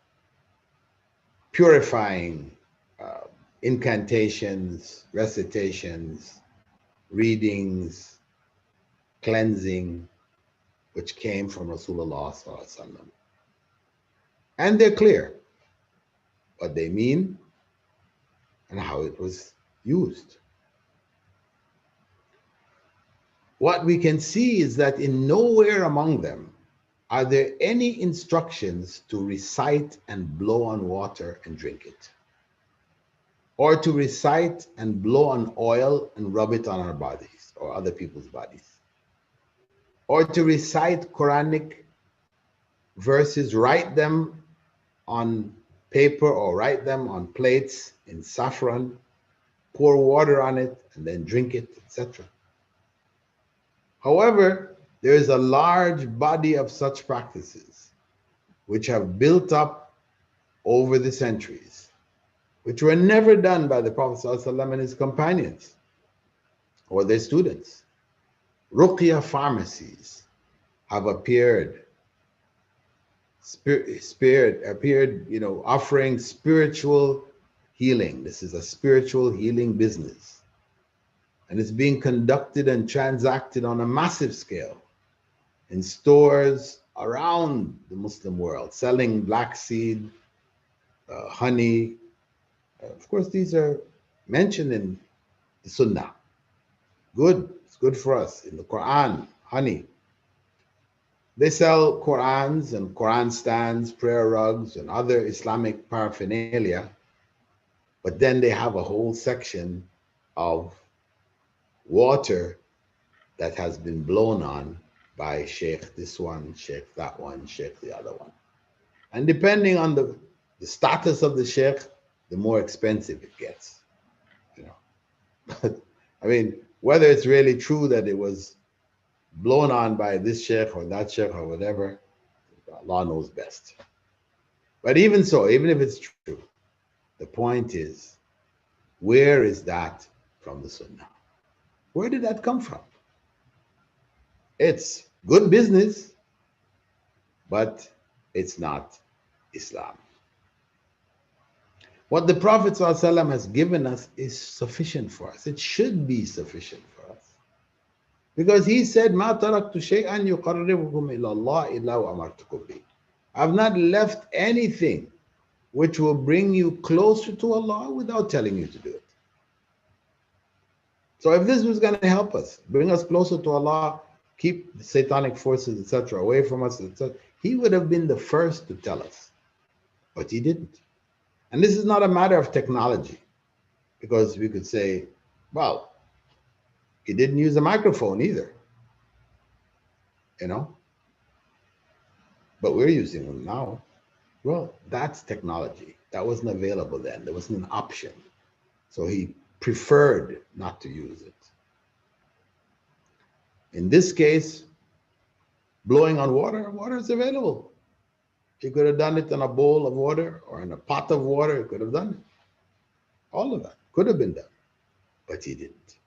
purifying incantations, recitations, readings, cleansing, which came from Rasulullah sallallahu alaihi wasallam. And they're clear what they mean and how it was used. What we can see is that in nowhere among them are there any instructions to recite and blow on water and drink it, or to recite and blow on oil and rub it on our bodies or other people's bodies, or to recite Quranic verses, write them on paper or write them on plates in saffron, pour water on it, and then drink it, etc. However, there is a large body of such practices which have built up over the centuries, which were never done by the Prophet ﷺ and his companions or their students. Ruqya pharmacies have appeared, offering spiritual healing. This is a spiritual healing business. And it's being conducted and transacted on a massive scale in stores around the Muslim world, selling black seed, honey. Of course, these are mentioned in the Sunnah. Good, it's good for us. In the Quran, honey. They sell Qurans and Quran stands, prayer rugs, and other Islamic paraphernalia, but then they have a whole section of water that has been blown on by Sheikh this one, Sheikh that one, Sheikh the other one. And depending on the status of the Sheikh, the more expensive it gets. You know, but I mean, whether it's really true that it was blown on by this Sheikh or that Sheikh or whatever, Allah knows best. But even so, even if it's true, the point is, where is that from the Sunnah? Where did that come from? It's good business, but it's not Islam. What the Prophet ﷺ has given us is sufficient for us. It should be sufficient for us. Because he said, مَا تَرَكْتُ شَيْئًا يُقَرِّبُكُمْ إِلَى اللَّهِ إِلَّا وَأَمَرْتُكُمْ بِهِ. I've not left anything which will bring you closer to Allah without telling you to do it. So if this was going to help us, bring us closer to Allah, keep the satanic forces, etc., away from us, etc., he would have been the first to tell us. But he didn't. And this is not a matter of technology, because we could say, well, he didn't use a microphone either, you know? But we're using them now. Well, that's technology. That wasn't available then. There wasn't an option. So he preferred not to use it. In this case, blowing on water is available. He could have done it in a bowl of water or in a pot of water. He could have done it. All of that could have been done, but he didn't.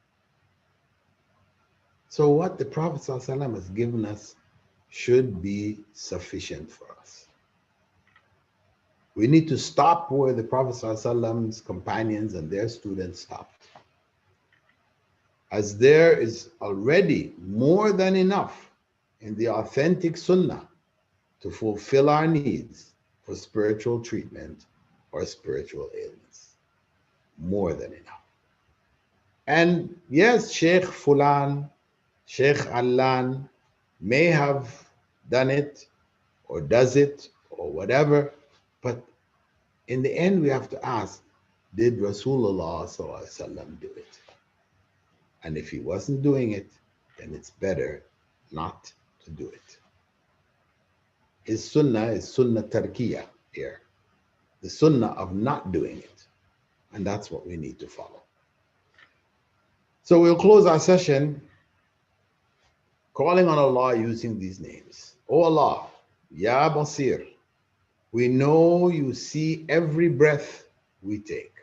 So what the Prophet ﷺ has given us should be sufficient for us. We need to stop where the Prophet ﷺ's companions and their students stopped. As there is already more than enough in the authentic Sunnah to fulfill our needs for spiritual treatment or spiritual ailments. More than enough. And yes, Sheikh Fulan, Sheikh Allan may have done it or does it or whatever, but in the end we have to ask, did Rasulullah ﷺ do it? And if he wasn't doing it, then it's better not to do it. His sunnah is sunnah tarkiyah here, the sunnah of not doing it. And that's what we need to follow. So we'll close our session calling on Allah using these names. O Allah, Ya Basir, we know you see every breath we take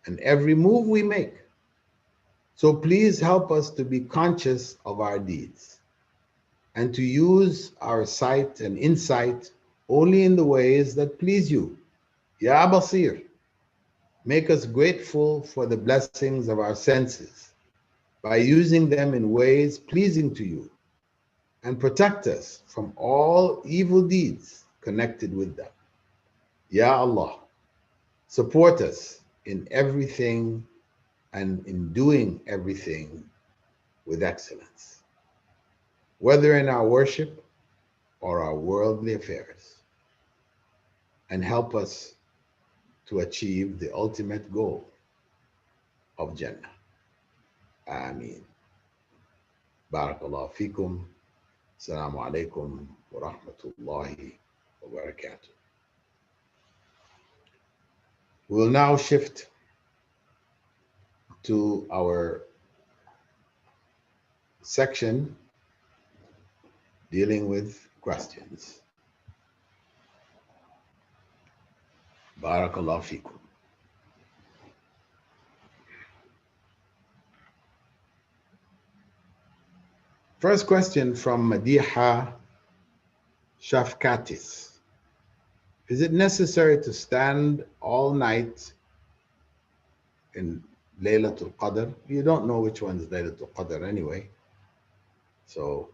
and every move we make. So please help us to be conscious of our deeds and to use our sight and insight only in the ways that please you. Ya Basir, make us grateful for the blessings of our senses by using them in ways pleasing to you, and protect us from all evil deeds connected with them. Ya Allah, support us in everything and in doing everything with excellence, whether in our worship or our worldly affairs, and help us to achieve the ultimate goal of Jannah. Ameen. Barakallahu feekum. Assalamu alaikum wa rahmatullahi wa barakatuh. We'll now shift to our section dealing with questions. Barakallahu feekum. First question from Madiha Shafkatis. Is it necessary to stand all night in Laylatul Qadr? You don't know which one is Laylatul Qadr anyway, so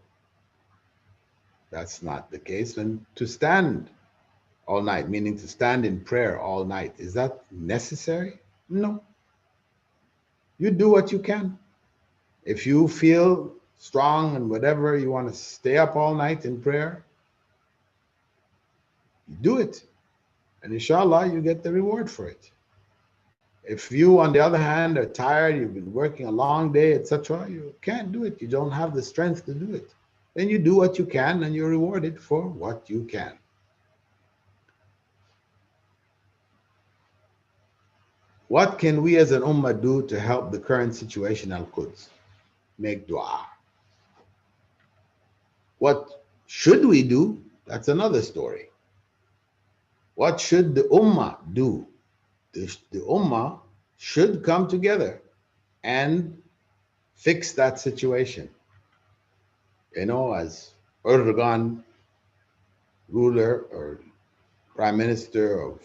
that's not the case. And to stand all night, meaning to stand in prayer all night, is that necessary? No. You do what you can. If you feel strong and whatever, you want to stay up all night in prayer, do it. And inshallah, you get the reward for it. If you, on the other hand, are tired, you've been working a long day, etc., you can't do it. You don't have the strength to do it. Then you do what you can and you're rewarded for what you can. What can we as an ummah do to help the current situation al-Quds? Make dua. What should we do? That's another story. What should the ummah do? The ummah should come together and fix that situation. You know, as Erdogan, ruler or prime minister of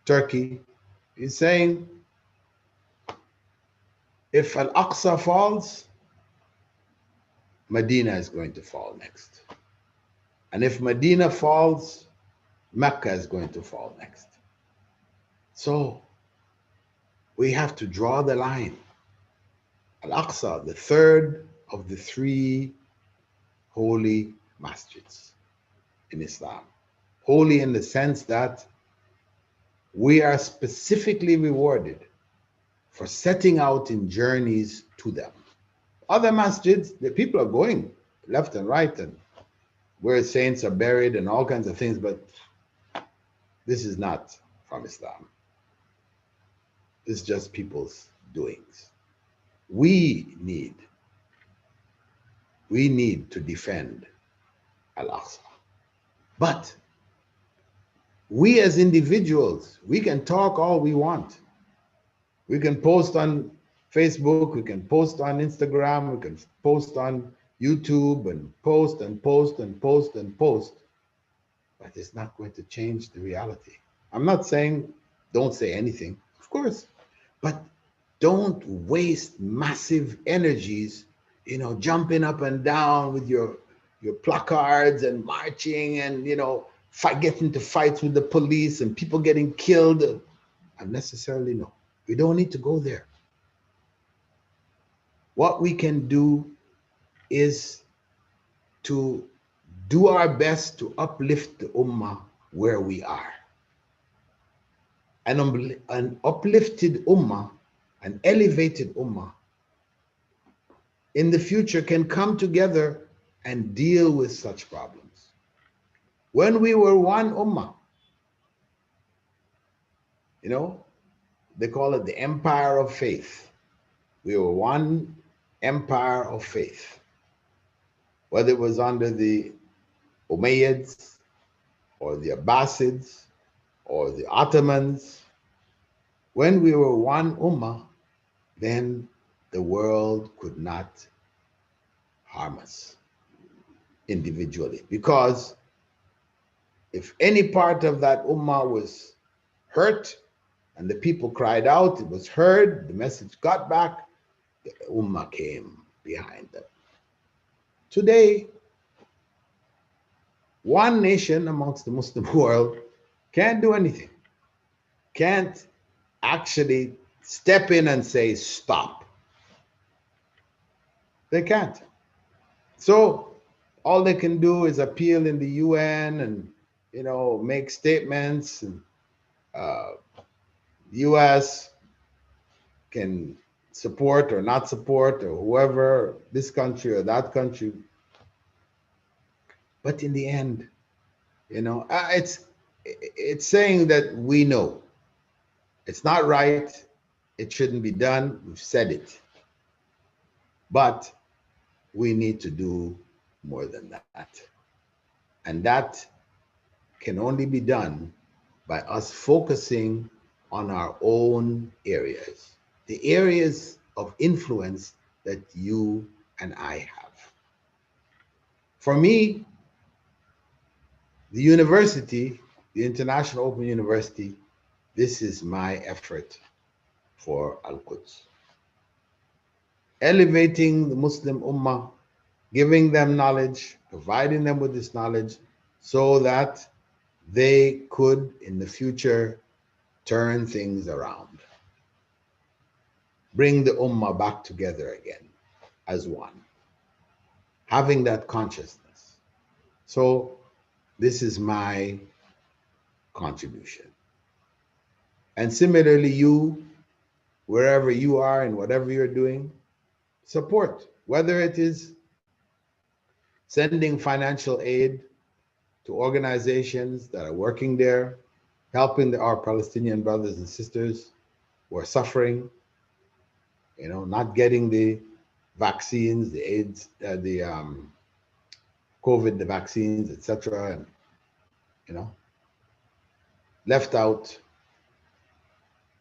Turkey, is saying, if Al-Aqsa falls, Medina is going to fall next. And if Medina falls, Mecca is going to fall next. So we have to draw the line. Al-Aqsa, the third of the three holy masjids in Islam. Holy in the sense that we are specifically rewarded for setting out in journeys to them. Other masjids, the people are going left and right and where saints are buried and all kinds of things, but this is not from Islam. This is just people's doings. We need to defend Al-Aqsa. But we as individuals, we can talk all we want. We can post on Facebook, we can post on Instagram, we can post on YouTube and post and post and post and post. But it's not going to change the reality. I'm not saying don't say anything, of course, but don't waste massive energies, jumping up and down with your placards and marching and getting into fights with the police and people getting killed unnecessarily. No, we don't need to go there. What we can do is to do our best to uplift the ummah where we are. An uplifted ummah, an elevated ummah, in the future can come together and deal with such problems. When we were one ummah, they call it the empire of faith. We were one empire of faith. Whether it was under the Umayyads or the Abbasids or the Ottomans, when we were one ummah, then the world could not harm us individually. Because if any part of that ummah was hurt and the people cried out, it was heard, the message got back, the ummah came behind them. Today, one nation amongst the Muslim world can't do anything, can't actually step in and say, stop. They can't. So all they can do is appeal in the UN and, make statements. And US can support or not support or whoever, this country or that country. But in the end, it's saying that we know it's not right, it shouldn't be done, we've said it. But we need to do more than that. And that can only be done by us focusing on our own areas, the areas of influence that you and I have. For me, the university, the International Open University, this is my effort for Al-Quds. Elevating the Muslim Ummah, giving them knowledge, providing them with this knowledge so that they could, in the future, turn things around. Bring the Ummah back together again as one. Having that consciousness. So this is my contribution. And similarly, you, wherever you are and whatever you're doing, support, whether it is sending financial aid to organizations that are working there, helping our Palestinian brothers and sisters who are suffering, not getting the vaccines, the AIDS, the COVID, the vaccines, etc., and left out,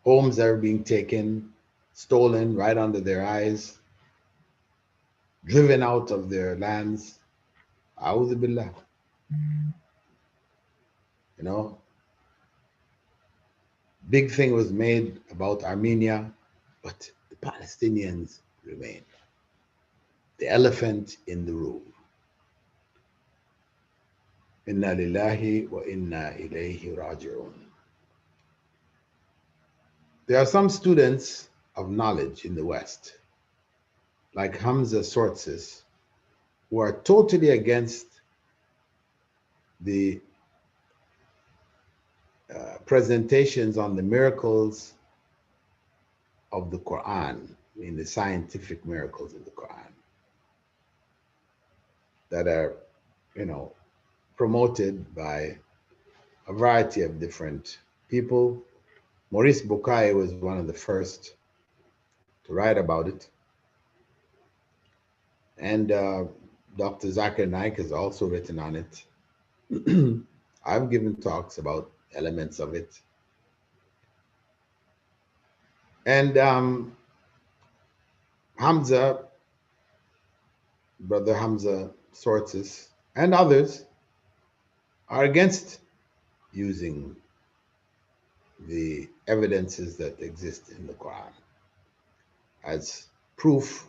homes that are being taken, stolen right under their eyes, driven out of their lands. A'udhu billah. Big thing was made about Armenia, but the Palestinians remain. The elephant in the room. Inna lillahi wa inna ilayhi raji'un. There are some students of knowledge in the West, like Hamza Sortsis, who are totally against the presentations on the miracles of the Quran, in the scientific miracles of the Quran that are, promoted by a variety of different people. Maurice Bucaille was one of the first to write about it. And Dr. Zakir Naik has also written on it. I've given talks about elements of it. And Hamza, Brother Hamza Sortsis, and others are against using the evidences that exist in the Quran as proof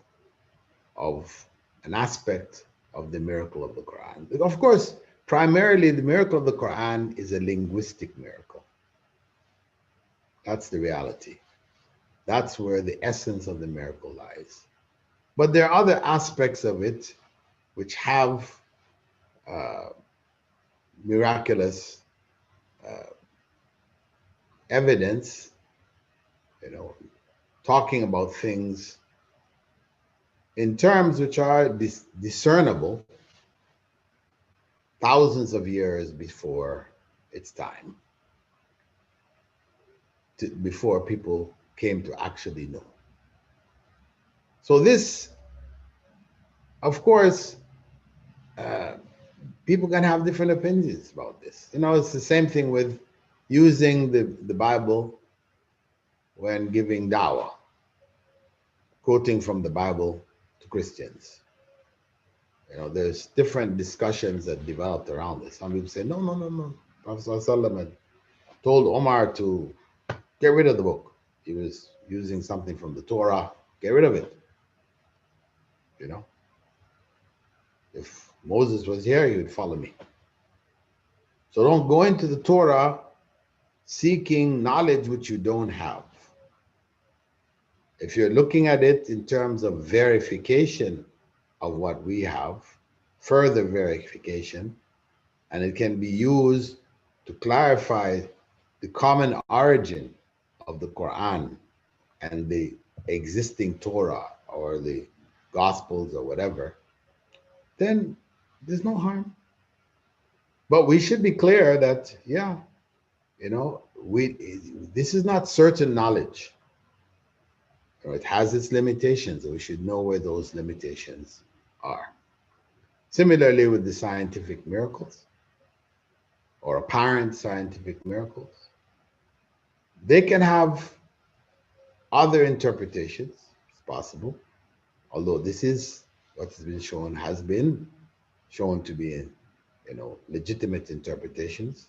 of an aspect of the miracle of the Quran. Of course, primarily the miracle of the Quran is a linguistic miracle. That's the reality. That's where the essence of the miracle lies. But there are other aspects of it which have miraculous evidence, talking about things in terms which are discernible thousands of years before its time, before people came to actually know. So this, of course, people can have different opinions about this. It's the same thing with using the Bible when giving dawah, quoting from the Bible to Christians. There's different discussions that developed around this. Some people say, no. Prophet ﷺ told Omar to get rid of the book. He was using something from the Torah, get rid of it. If Moses was here, he would follow me. So don't go into the Torah seeking knowledge which you don't have. If you're looking at it in terms of verification of what we have, further verification, and it can be used to clarify the common origin of the Quran and the existing Torah or the Gospels or whatever, then there's no harm. But we should be clear that, this is not certain knowledge. It has its limitations, and we should know where those limitations are. Similarly with the scientific miracles or apparent scientific miracles, they can have other interpretations. It's possible, although this is what has been shown, has been shown to be, legitimate interpretations.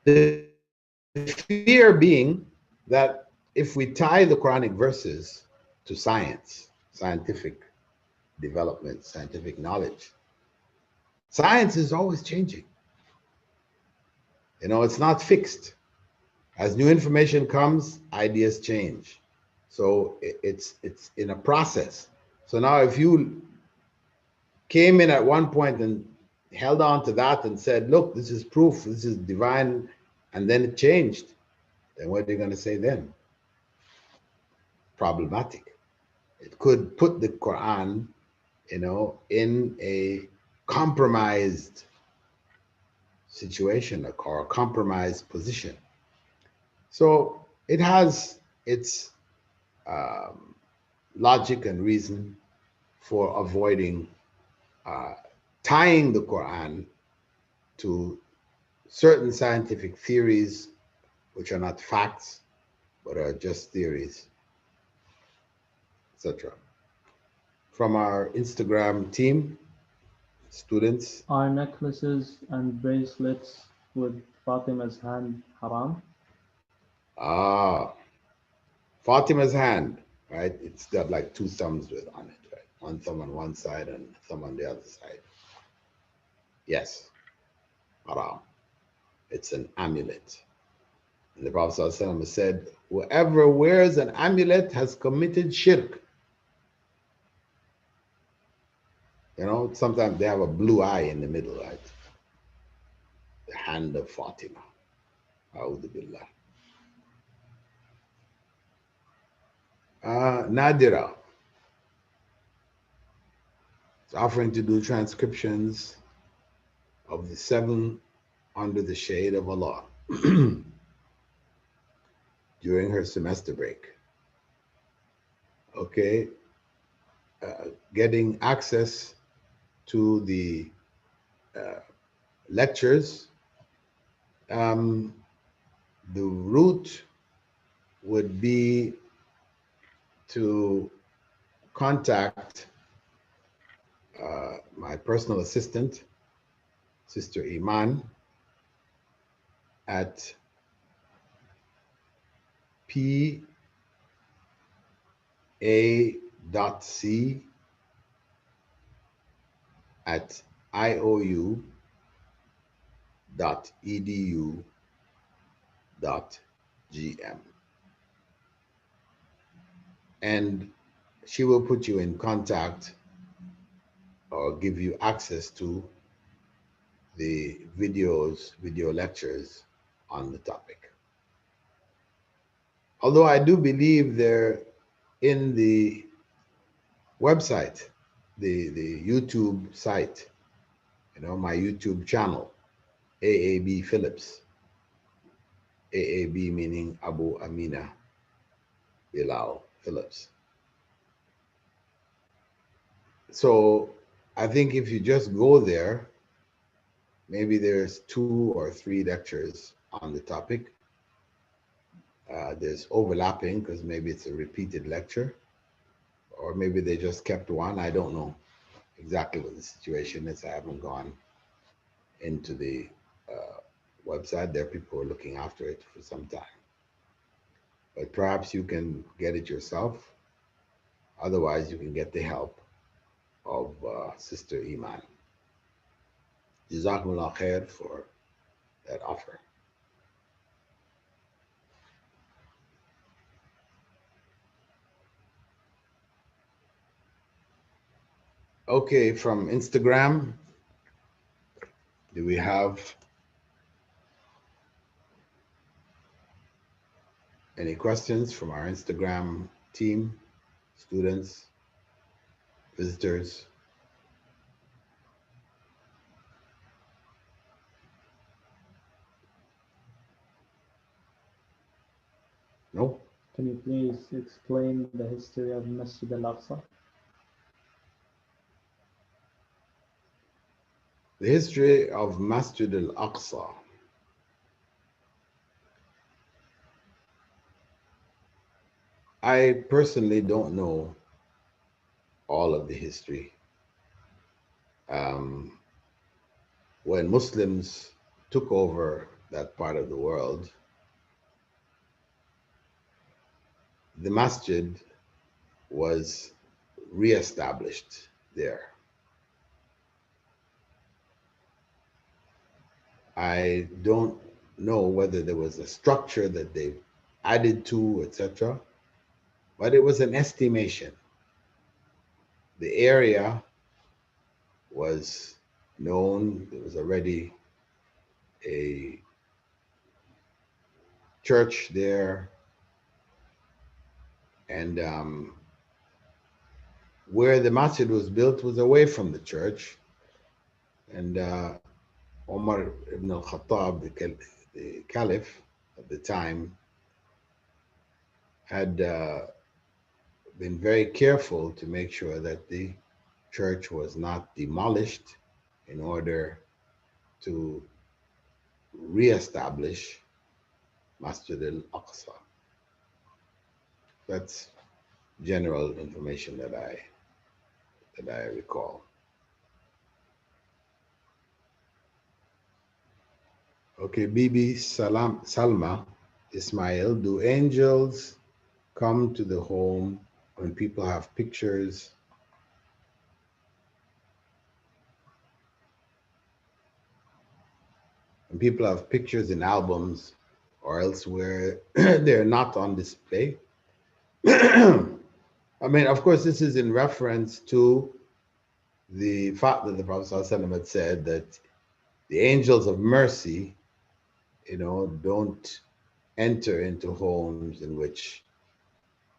The fear being that if we tie the Quranic verses to science, scientific development, scientific knowledge, science is always changing. It's not fixed. As new information comes, ideas change. So it's in a process. So now if you came in at one point and held on to that and said, look, this is proof, this is divine, and then it changed, then what are you going to say then? Problematic. It could put the Quran, in a compromised situation or a compromised position. So it has its logic and reason for avoiding tying the Quran to certain scientific theories, which are not facts, but are just theories, etc. From our Instagram team, students. Are necklaces and bracelets with Fatima's hand haram? Fatima's hand, right? It's got like two thumbs on it, right? One thumb on one side and a thumb on the other side. Yes, haram. It's an amulet. And the Prophet ﷺ said, whoever wears an amulet has committed shirk. Sometimes they have a blue eye in the middle, right? The hand of Fatima. A'udhu billah. Nadira. It's offering to do transcriptions of the 7 under the shade of Allah during her semester break. Okay. Getting access to the lectures. The route would be to contact my personal assistant, Sister Iman, at pa.a.c@iou.edu.gm. And she will put you in contact or give you access to the video lectures on the topic. Although I do believe they're in the website, the YouTube site, my YouTube channel, AAB Phillips. AAB meaning Abu Amina Bilal Phillips. So I think if you just go there, maybe there's 2 or 3 lectures on the topic. There's overlapping because maybe it's a repeated lecture, or maybe they just kept one. I don't know exactly what the situation is. I haven't gone into the website. There are people who are looking after it for some time. But perhaps you can get it yourself. Otherwise, you can get the help of Sister Iman. Jazakumullah khair for that offer. Okay, from Instagram, do we have any questions from our Instagram team, students, visitors? No? Can you please explain the history of Masjid al-Aqsa? The history of Masjid al-Aqsa. I personally don't know all of the history. When Muslims took over that part of the world, the masjid was re-established there. I don't know whether there was a structure that they added to, etc., but it was an estimation. The area was known. There was already a church there, and where the masjid was built was away from the church, and Omar ibn al-Khattab, the caliph at the time, had been very careful to make sure that the church was not demolished in order to re-establish Masjid al-Aqsa. That's general information that I recall. Okay, Bibi Salma Ismail, do angels come to the home when people have pictures? When people have pictures in albums or elsewhere, they're not on display. I mean, of course, this is in reference to the fact that the Prophet ﷺ had said that the angels of mercy, don't enter into homes in which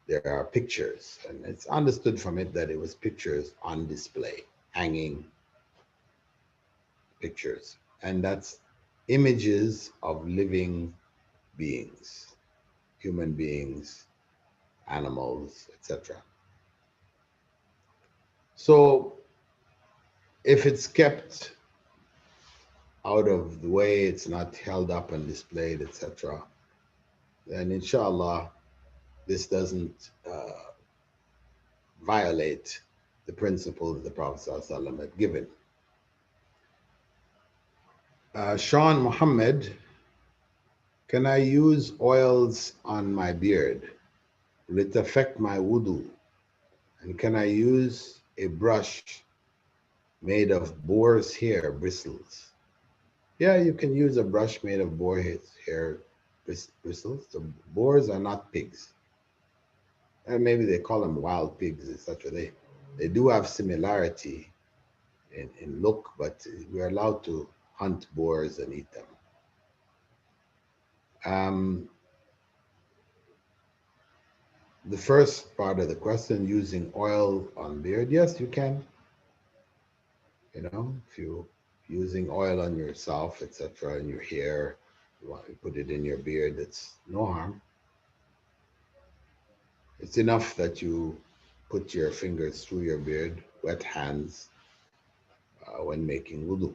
there are pictures. And it's understood from it that it was pictures on display, hanging pictures. And that's images of living beings, human beings, animals, etc. So if it's kept out of the way, it's not held up and displayed, etc., then inshallah, this doesn't violate the principle that the Prophet ﷺ had given. Sean Muhammad Can I use oils on my beard? Will it affect my wudu? And can I use a brush made of boar's hair bristles? Yeah, you can use a brush made of hair bristles. The boars are not pigs. And maybe they call them wild pigs, etc. They do have similarity in look, but we're allowed to hunt boars and eat them. Um, the first part of the question, using oil on beard, yes, you can. You know, if you using oil on yourself, etc., in your hair, you want to put it in your beard, it's no harm. It's enough that you put your fingers through your beard, wet hands, when making wudu.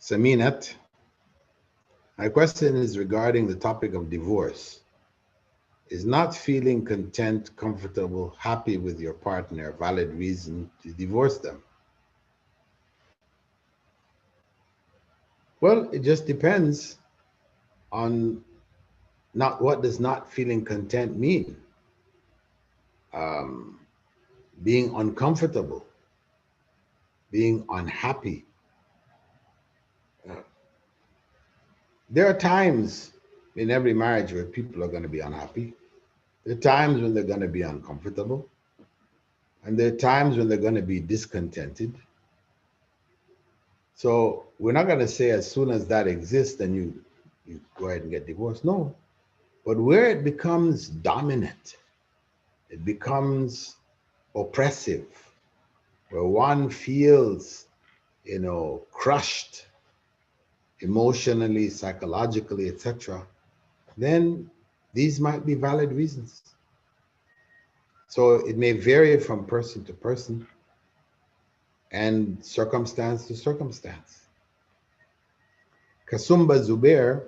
Saminat, my question is regarding the topic of divorce. Is not feeling content, comfortable, happy with your partner a valid reason to divorce them? Well, it just depends on not what does not feeling content mean. Um, being uncomfortable, being unhappy. Uh, there are times in every marriage where people are going to be unhappy. There are times when they're going to be uncomfortable. And there are times when they're going to be discontented. So we're not going to say as soon as that exists, then you go ahead and get divorced. No. But where it becomes dominant, it becomes oppressive, where one feels, crushed emotionally, psychologically, etc., then these might be valid reasons. So it may vary from person to person and circumstance to circumstance. Kasumba Zubair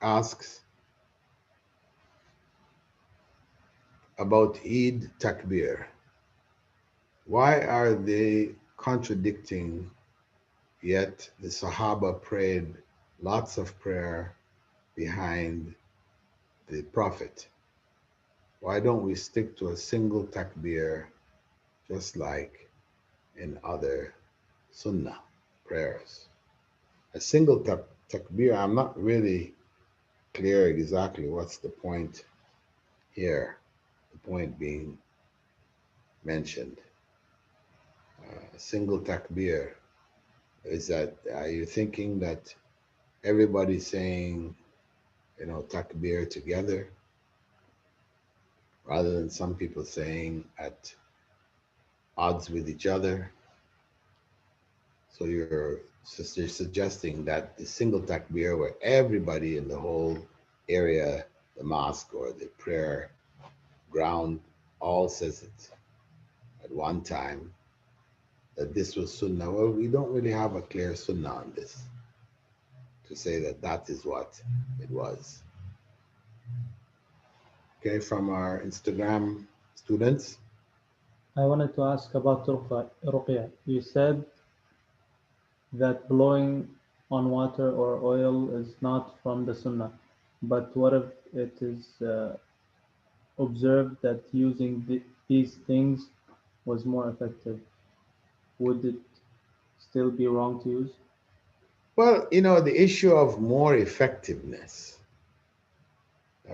asks about Eid Takbir. Why are they contradicting, yet the Sahaba prayed lots of prayer behind the Prophet? Why don't we stick to a single takbir just like in other sunnah prayers? A single takbir, I'm not really clear exactly what's the point here, the point being mentioned. A single takbir, is that, are you thinking that everybody's saying, takbir together, rather than some people saying at odds with each other? So you're suggesting that the single takbir, where everybody in the whole area, the mosque or the prayer ground, all says it at one time, that this was sunnah. Well, we don't really have a clear sunnah on this to say that that is what it was. Okay, from our Instagram students. I wanted to ask about ruqya. You said that blowing on water or oil is not from the sunnah, but what if it is observed that using these things was more effective? Would it still be wrong to use? Well, the issue of more effectiveness.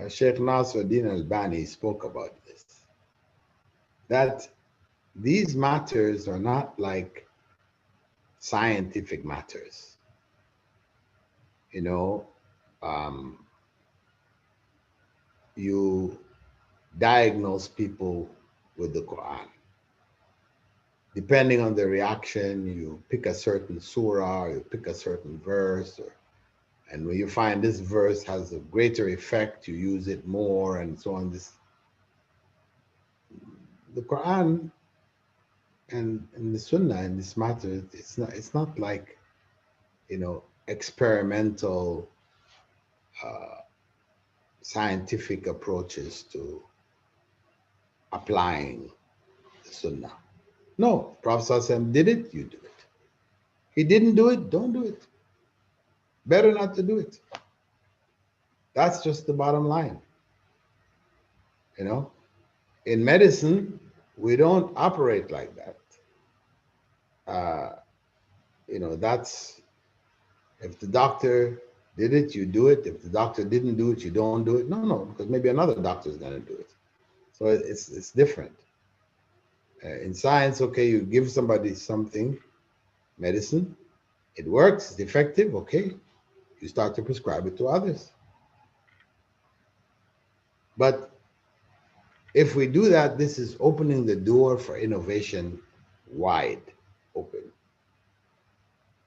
Sheikh Nasruddin Albani spoke about this. That these matters are not like scientific matters. You know, um, you diagnose people with the Quran. Depending on the reaction, you pick a certain surah, or you pick a certain verse, and when you find this verse has a greater effect, you use it more, and so on. The Quran and the Sunnah in this matter, it's not like, experimental scientific approaches to applying the Sunnah. No, Prophet ﷺ did it, you do it. He didn't do it, don't do it. Better not to do it. That's just the bottom line. You know, in medicine, we don't operate like that. You know, that's if the doctor did it, you do it. If the doctor didn't do it, you don't do it. No, because maybe another doctor is going to do it. So it's different. In science, okay, you give somebody something, medicine, it works, it's effective, okay, you start to prescribe it to others. But if we do that, this is opening the door for innovation wide open.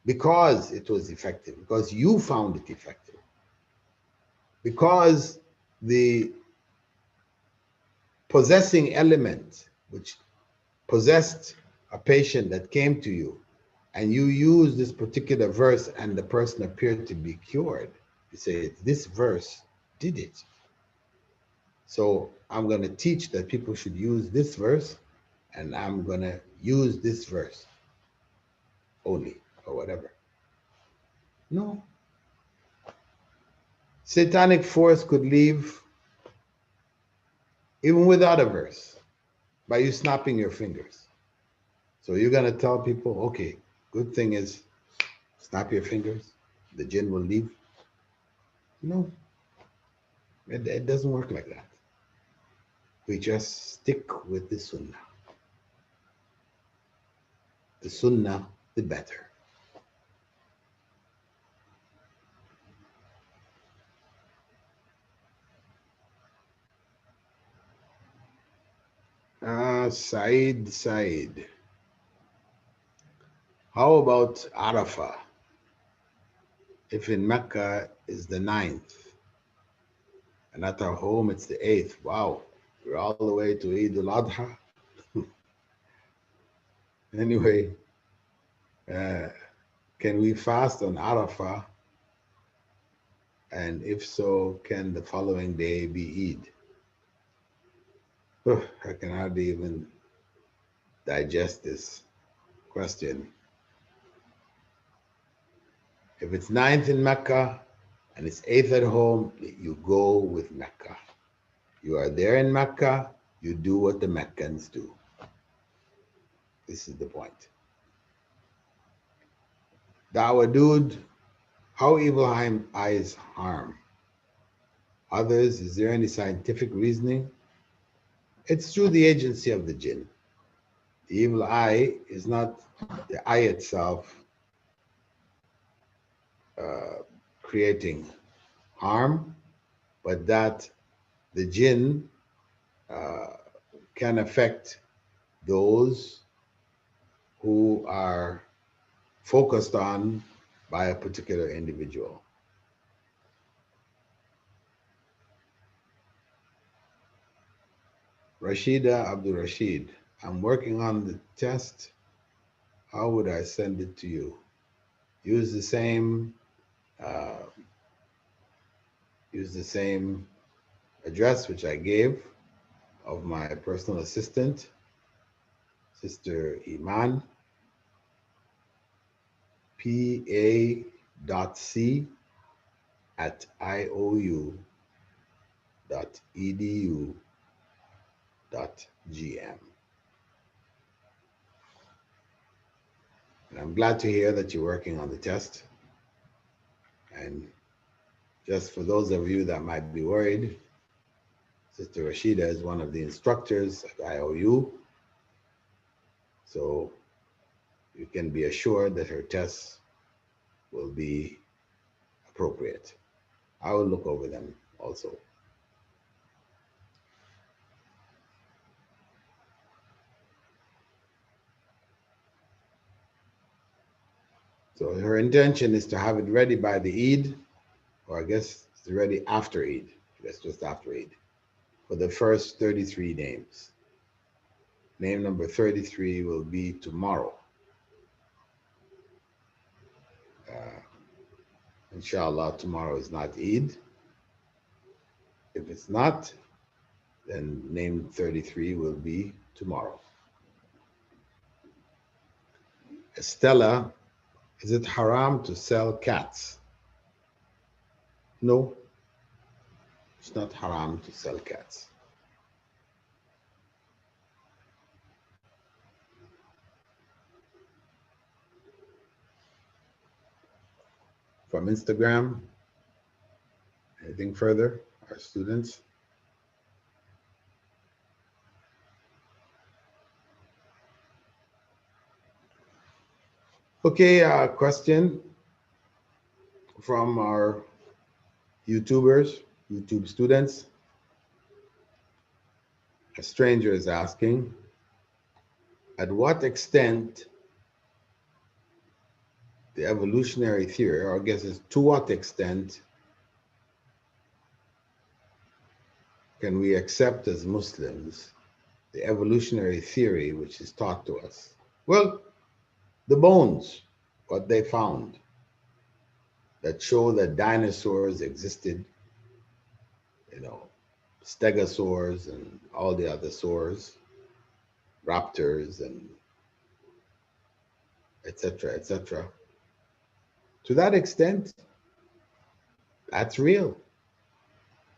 Because it was effective, because you found it effective, because the possessing element which possessed a patient that came to you and you use this particular verse and the person appeared to be cured, you say, this verse did it. So I'm going to teach that people should use this verse, and I'm going to use this verse only, or whatever. No. Satanic force could leave even without a verse by you snapping your fingers. So you're going to tell people, okay, good thing is snap your fingers, the jinn will leave. No, it doesn't work like that. We just stick with the sunnah. The sunnah, the better. Said. How about Arafah? If in Mecca is the 9th, and at our home it's the 8th. Wow, we're all the way to Eid al-Adha. Anyway, can we fast on Arafah? And if so, can the following day be Eid? I can hardly even digest this question. If it's 9th in Mecca and it's 8th at home, you go with Mecca. You are there in Mecca, you do what the Meccans do. This is the point. Dawah dude, how evil eyes harm others? Is there any scientific reasoning? It's through the agency of the jinn. The evil eye is not the eye itself creating harm, but that the jinn can affect those who are focused on by a particular individual. Rashida Abdul Rashid, I'm working on the test. How would I send it to you? Use the same address which I gave of my personal assistant, Sister Iman, pa.c@iou.edu.gm. And I'm glad to hear that you're working on the test. And just for those of you that might be worried, Sister Rashida is one of the instructors at IOU. So you can be assured that her tests will be appropriate. I will look over them also. So her intention is to have it ready by the Eid, or I guess it's ready after Eid. I guess just after Eid, for the first 33 names. Name number 33 will be tomorrow. Inshallah, tomorrow is not Eid. If it's not, then name 33 will be tomorrow. Stella, is it haram to sell cats? No, it's not haram to sell cats. From Instagram, anything further, our students? Okay, question from our YouTubers, YouTube students. A stranger is asking, at what extent the evolutionary theory, or I guess it's to what extent can we accept as Muslims the evolutionary theory which is taught to us? Well, the bones, what they found, that show that dinosaurs existed, you know, stegosaurs and all the other saurs, raptors and etc., etc. To that extent, that's real.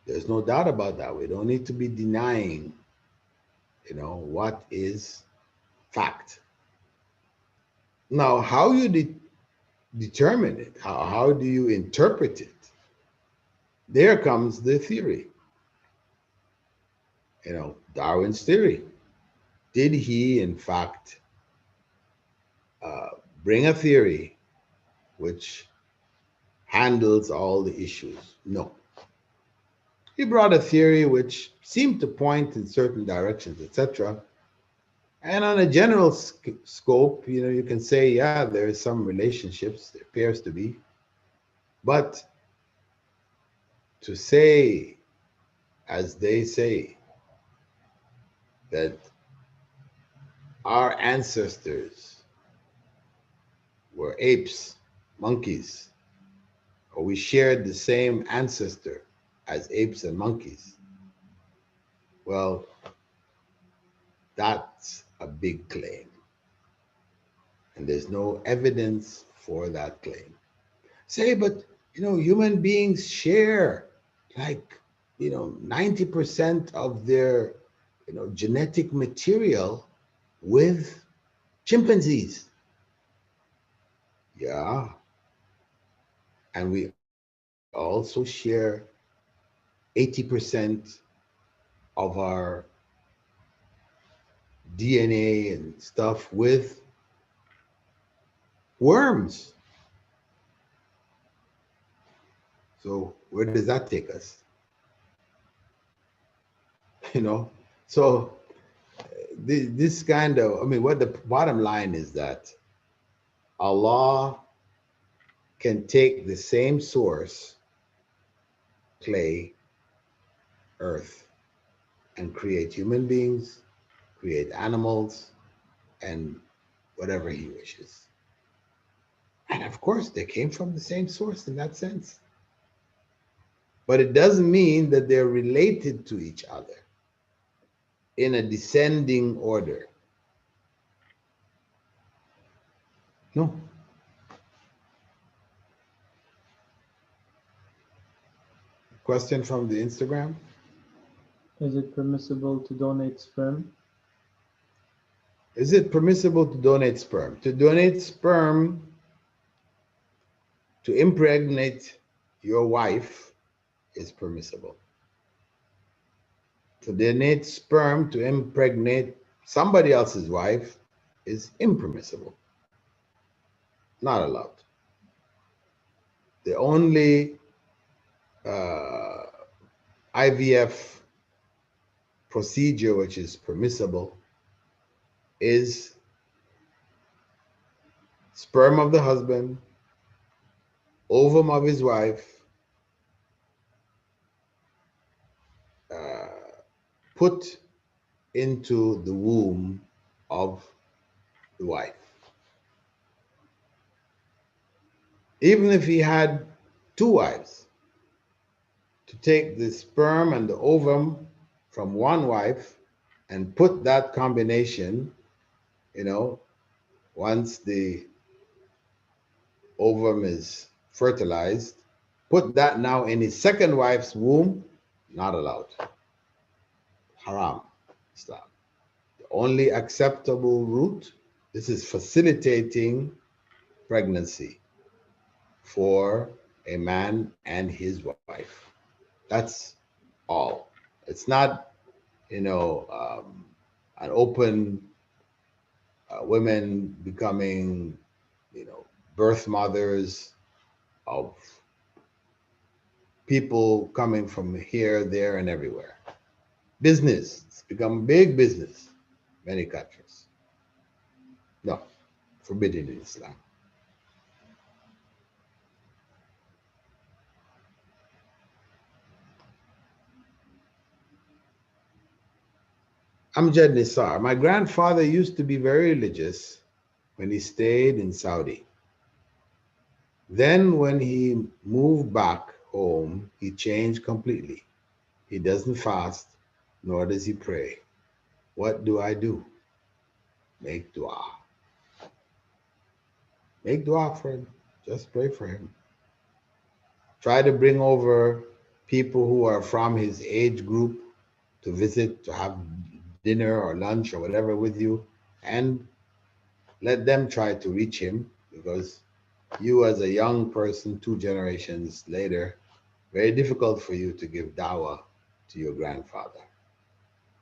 There's no doubt about that. We don't need to be denying, you know, what is fact. Now, how you determine it, how do you interpret it? There comes the theory. You know, Darwin's theory. Did he, in fact, bring a theory which handles all the issues? No. He brought a theory which seemed to point in certain directions, etc. And on a general scope, you know, you can say, yeah, there is some relationships, there appears to be. But to say, as they say, that our ancestors were apes, monkeys, or we shared the same ancestor as apes and monkeys, well, that's a big claim. And there's no evidence for that claim. Say, but, you know, human beings share like, you know, 90% of their, you know, genetic material with chimpanzees. Yeah. And we also share 80% of our DNA and stuff with worms. So where does that take us? You know, so this kind of, I mean, what the bottom line is that Allah can take the same source, clay, earth, and create human beings, create animals, and whatever he wishes. And of course, they came from the same source in that sense. But it doesn't mean that they're related to each other in a descending order. No. Question from the Instagram. Is it permissible to donate sperm? Is it permissible to donate sperm? To donate sperm to impregnate your wife is permissible. To donate sperm to impregnate somebody else's wife is impermissible. Not allowed. The only IVF procedure which is permissible is sperm of the husband, ovum of his wife, put into the womb of the wife. Even if he had two wives, to take the sperm and the ovum from one wife and put that combination, you know, once the ovum is fertilized, put that now in his second wife's womb, not allowed. Haram, Islam. The only acceptable route, this is facilitating pregnancy for a man and his wife. That's all. It's not, an open women becoming, birth mothers of people coming from here, there, and everywhere. Business. It's become big business. Many countries. No, forbidden in Islam. Amjad Nisar. My grandfather used to be very religious when he stayed in Saudi. Then when he moved back home, he changed completely. He doesn't fast, nor does he pray. What do I do? Make dua. Make dua for him. Just pray for him. Try to bring over people who are from his age group to visit, to have dinner or lunch or whatever with you, and let them try to reach him, because you as a young person, 2 generations later, very difficult for you to give dawah to your grandfather.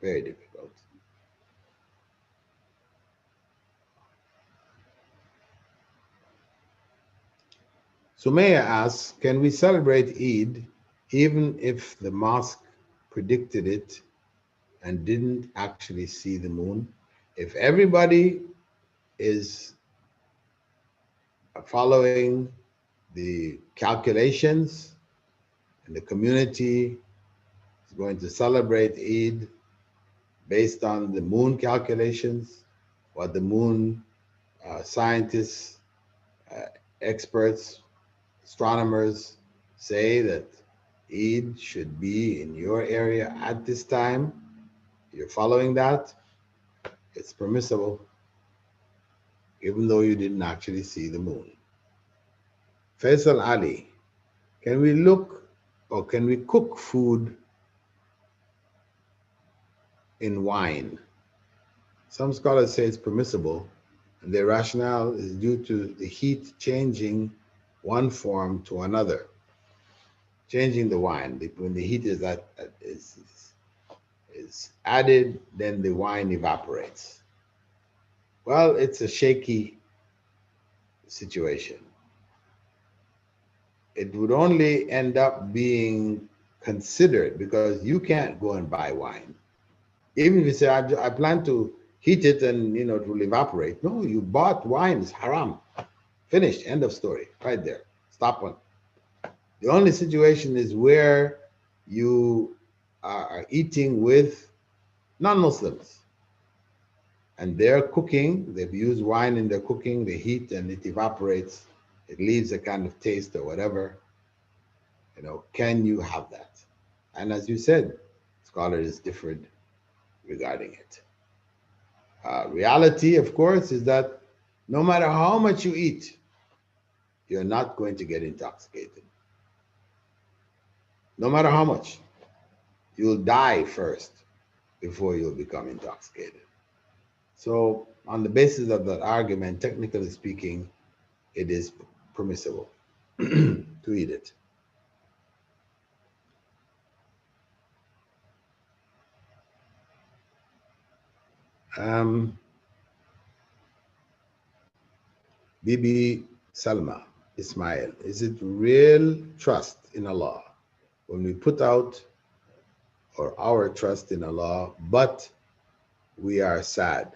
Very difficult. Sumaya asks, can we celebrate Eid even if the mosque predicted it and didn't actually see the moon? If everybody is following the calculations and the community is going to celebrate Eid based on the moon calculations, what the moon scientists, experts, astronomers say that Eid should be in your area at this time, you're following that, it's permissible, even though you didn't actually see the moon. Faisal Ali, can we cook food in wine? Some scholars say it's permissible, and their rationale is due to the heat changing one form to another, changing the wine. When the heat is added, then the wine evaporates. Well, it's a shaky situation. It would only end up being considered, because you can't go and buy wine. Even if you say, I plan to heat it and it will evaporate. No, you bought wine, it's haram. Finished, end of story, right there. Stop one. The only situation is where you are eating with non-Muslims and they're cooking, they've used wine in their cooking, they heat and it evaporates, it leaves a kind of taste or whatever. Can you have that? And as you said, scholars differed regarding it. Reality, of course, is that no matter how much you eat, you're not going to get intoxicated. No matter how much. You'll die first before you'll become intoxicated. So on the basis of that argument, technically speaking, it is permissible to eat it. Bibi Salma Ismail, is it real trust in Allah when we put out our trust in Allah, but we are sad,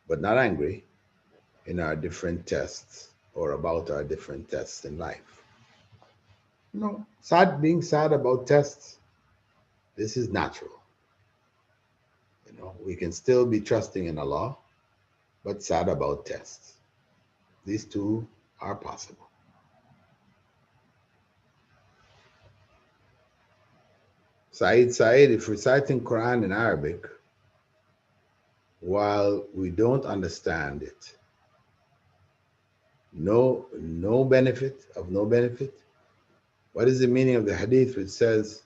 but not angry in our different tests or about our different tests in life? No, being sad about tests, this is natural. We can still be trusting in Allah, but sad about tests. These two are possible. Said, if reciting Quran in Arabic, while we don't understand it, no benefit, of no benefit? What is the meaning of the hadith which says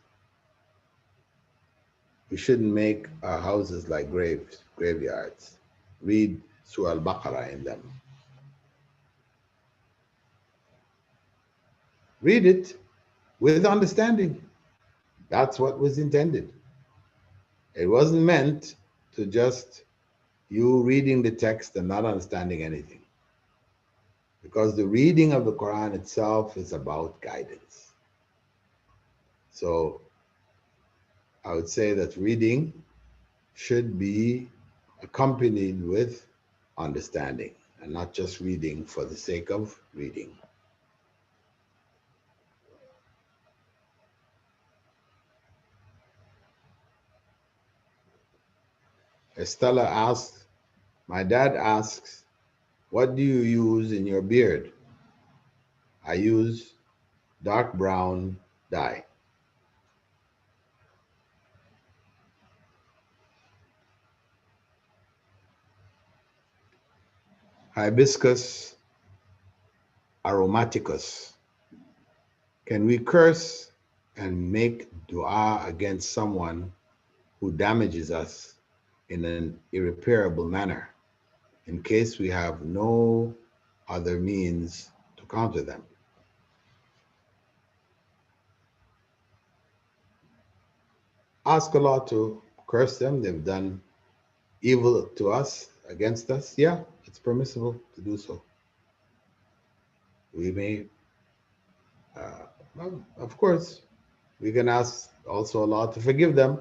we shouldn't make our houses like graveyards? Read Surah Al-Baqarah in them. Read it with understanding. That's what was intended. It wasn't meant to just you reading the text and not understanding anything. Because the reading of the Quran itself is about guidance. So I would say that reading should be accompanied with understanding and not just reading for the sake of reading. Estella asks, my dad asks, what do you use in your beard? I use dark brown dye. Hibiscus aromaticus. Can we curse and make dua against someone who damages us in an irreparable manner in case we have no other means to counter them? Ask Allah to curse them. They've done evil to us, against us. Yeah, it's permissible to do so. We may, well, of course, we can ask also Allah to forgive them.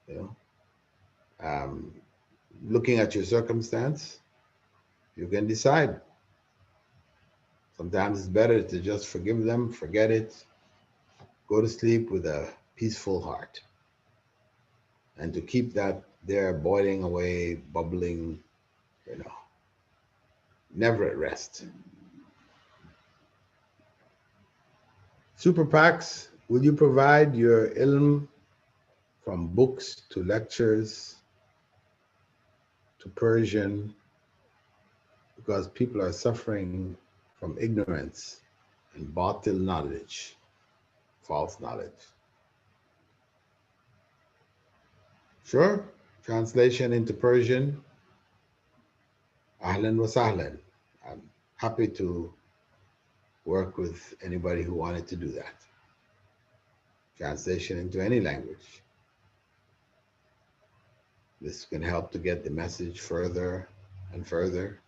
You know, looking at your circumstance, you can decide. Sometimes it's better to just forgive them, forget it, go to sleep with a peaceful heart, and to keep that there boiling away, bubbling, you know, never at rest. Super PACs, will you provide your ilm from books to lectures to Persian, because people are suffering from ignorance and batil knowledge, false knowledge? Sure, translation into Persian, ahlan wa sahlan. I'm happy to work with anybody who wanted to do that. Translation into any language. This can help to get the message further and further.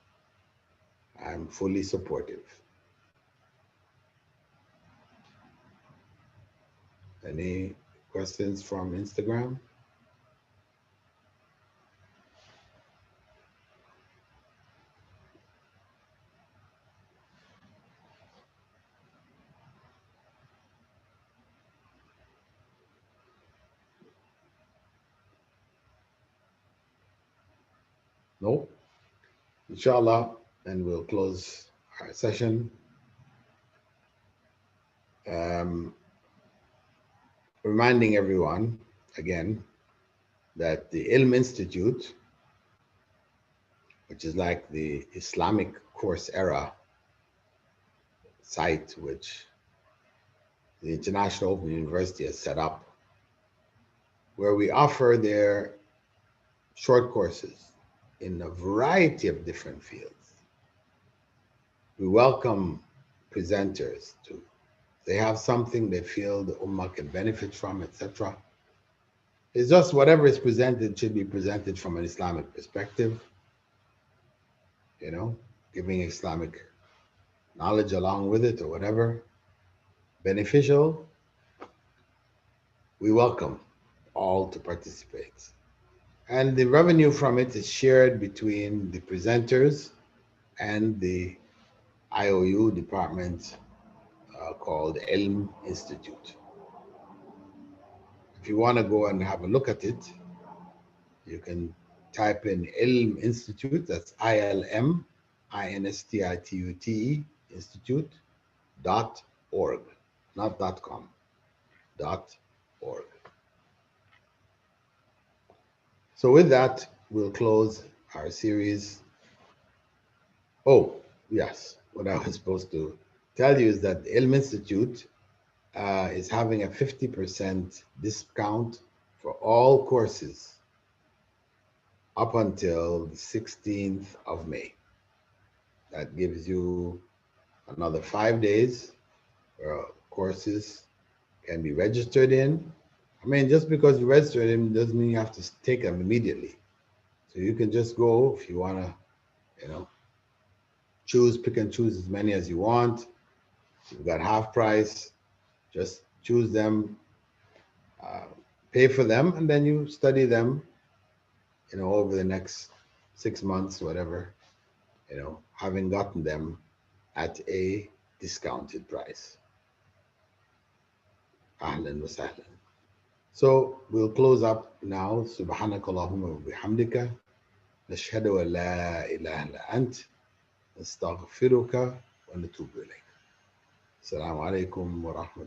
I'm fully supportive. Any questions from Instagram? No? Inshallah, and we'll close our session. Reminding everyone again that the Ilm Institute, which is like the Islamic Coursera site which the International Open University has set up, where we offer their short courses in a variety of different fields. We welcome presenters to, they have something they feel the Ummah can benefit from, etc. It's just whatever is presented should be presented from an Islamic perspective, you know, giving Islamic knowledge along with it or whatever, beneficial. We welcome all to participate. And the revenue from it is shared between the presenters and the IOU department called Ilm Institute. If you want to go and have a look at it, you can type in Ilm Institute, that's ILM, INSTITUTE, institute.org, not .com, .org. So with that, we'll close our series. Oh, Yes, what I was supposed to tell you is that the Ilm Institute is having a 50% discount for all courses up until the 16th of May. That gives you another 5 days where courses can be registered in. I mean, just because you register in doesn't mean you have to take them immediately. So you can just go if you want to, you know, pick and choose as many as you want. You've got half price, just choose them, uh, pay for them, and then you study them, over the next 6 months, whatever, having gotten them at a discounted price. Ahlan wa sahlan. So we'll close up now. Subhanaka Allahumma wa bihamdika. Nashhadu an la ilaha illa ant. Nastaghfiruka wa natubu ilayk. Assalamu alaikum wa rahmatullahi